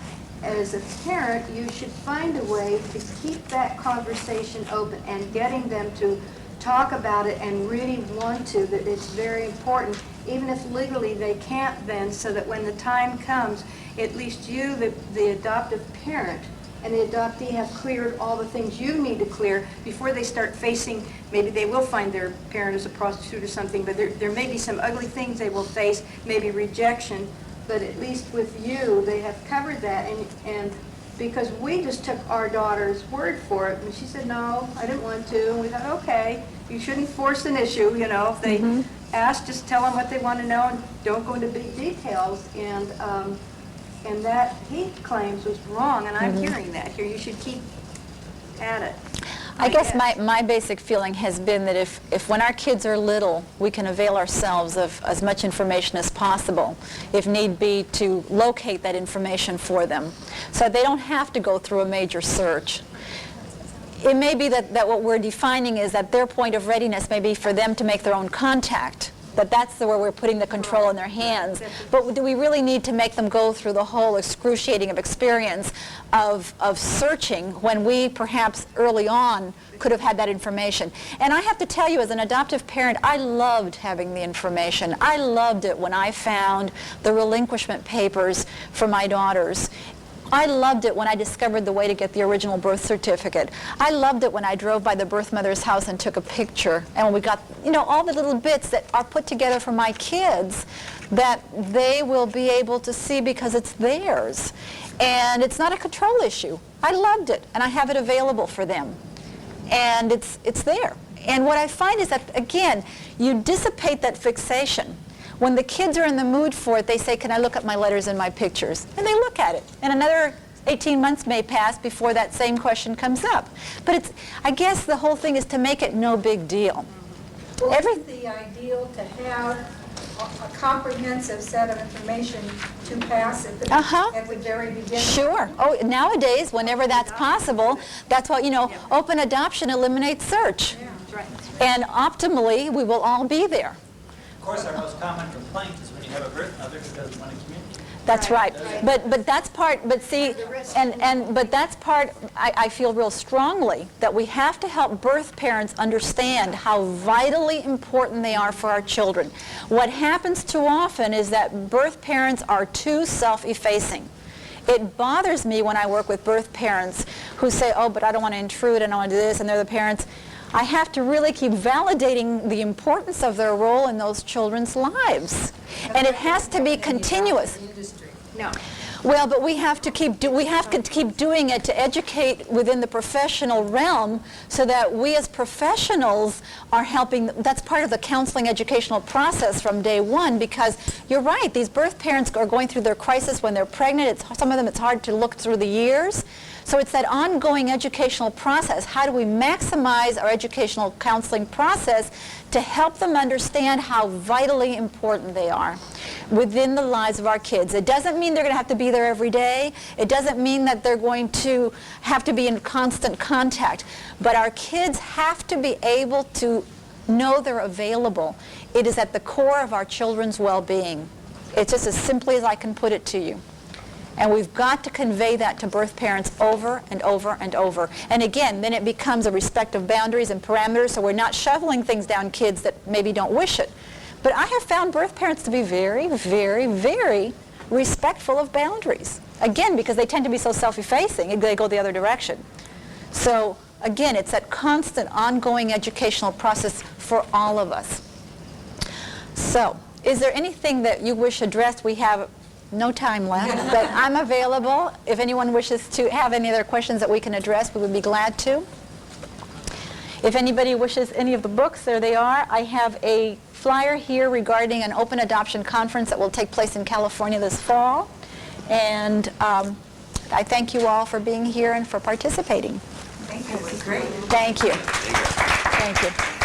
as a parent, you should find a way to keep that conversation open and getting them to talk about it and really want to, that it's very important, even if legally they can't then, so that when the time comes, at least you, the adoptive parent, and the adoptee have cleared all the things you need to clear before they start facing, maybe they will find their parent as a prostitute or something, but there may be some ugly things they will face, maybe rejection, but at least with you, they have covered that, and because we just took our daughter's word for it, and she said, no, I didn't want to, and we thought, okay, you shouldn't force an issue, you know, if they ask, just tell them what they want to know, and don't go into big details, and that he claims was wrong, and I'm hearing that here, you should keep at it. I guess my basic feeling has been that if when our kids are little, we can avail ourselves of as much information as possible, if need be, to locate that information for them, so they don't have to go through a major search. It may be that what we're defining is that their point of readiness may be for them to make their own contact, that that's where we're putting the control in their hands. But do we really need to make them go through the whole excruciating experience of searching when we perhaps early on could have had that information? And I have to tell you, as an adoptive parent, I loved having the information. I loved it when I found the relinquishment papers for my daughters. I loved it when I discovered the way to get the original birth certificate. I loved it when I drove by the birth mother's house and took a picture, and when we got, you know, all the little bits that are put together for my kids that they will be able to see because it's theirs. And it's not a control issue. I loved it, and I have it available for them. And it's there. And what I find is that, again, you dissipate that fixation. When the kids are in the mood for it, they say, can I look at my letters and my pictures? And they look at it. And another 18 months may pass before that same question comes up. But I guess the whole thing is to make it no big deal. Well, isn't the ideal to have a comprehensive set of information to pass at the very beginning? Sure. Oh, nowadays, whenever that's possible, that's what, you know, open adoption eliminates search. Yeah, that's right. And optimally, we will all be there. Of course, our most common complaint is when you have a birth mother who doesn't want to communicate. That's right. But that's part, but see, but that's part, I feel real strongly that we have to help birth parents understand how vitally important they are for our children. What happens too often is that birth parents are too self-effacing. It bothers me when I work with birth parents who say, oh, but I don't want to intrude, I don't want to do this, and they're the parents. I have to really keep validating the importance of their role in those children's lives. And it has to be continuous. No. Well, but we have to keep doing it to educate within the professional realm so that we as professionals are helping. That's part of the counseling educational process from day one, because you're right, these birth parents are going through their crisis when they're pregnant. Some of them it's hard to look through the years. So it's that ongoing educational process. How do we maximize our educational counseling process to help them understand how vitally important they are within the lives of our kids? It doesn't mean they're going to have to be there every day. It doesn't mean that they're going to have to be in constant contact. But our kids have to be able to know they're available. It is at the core of our children's well-being. It's just as simply as I can put it to you. And we've got to convey that to birth parents over and over and over. And again, then it becomes a respect of boundaries and parameters, so we're not shoveling things down kids that maybe don't wish it. But I have found birth parents to be very, very, very respectful of boundaries. Again, because they tend to be so self-effacing, they go the other direction. So again, it's that constant, ongoing educational process for all of us. So, is there anything that you wish addressed? We have no time left, but I'm available. If anyone wishes to have any other questions that we can address, we would be glad to. If anybody wishes any of the books, there they are. I have a flyer here regarding an open adoption conference that will take place in California this fall. And I thank you all for being here and for participating. Thank you. It was great. Thank you. Thank you.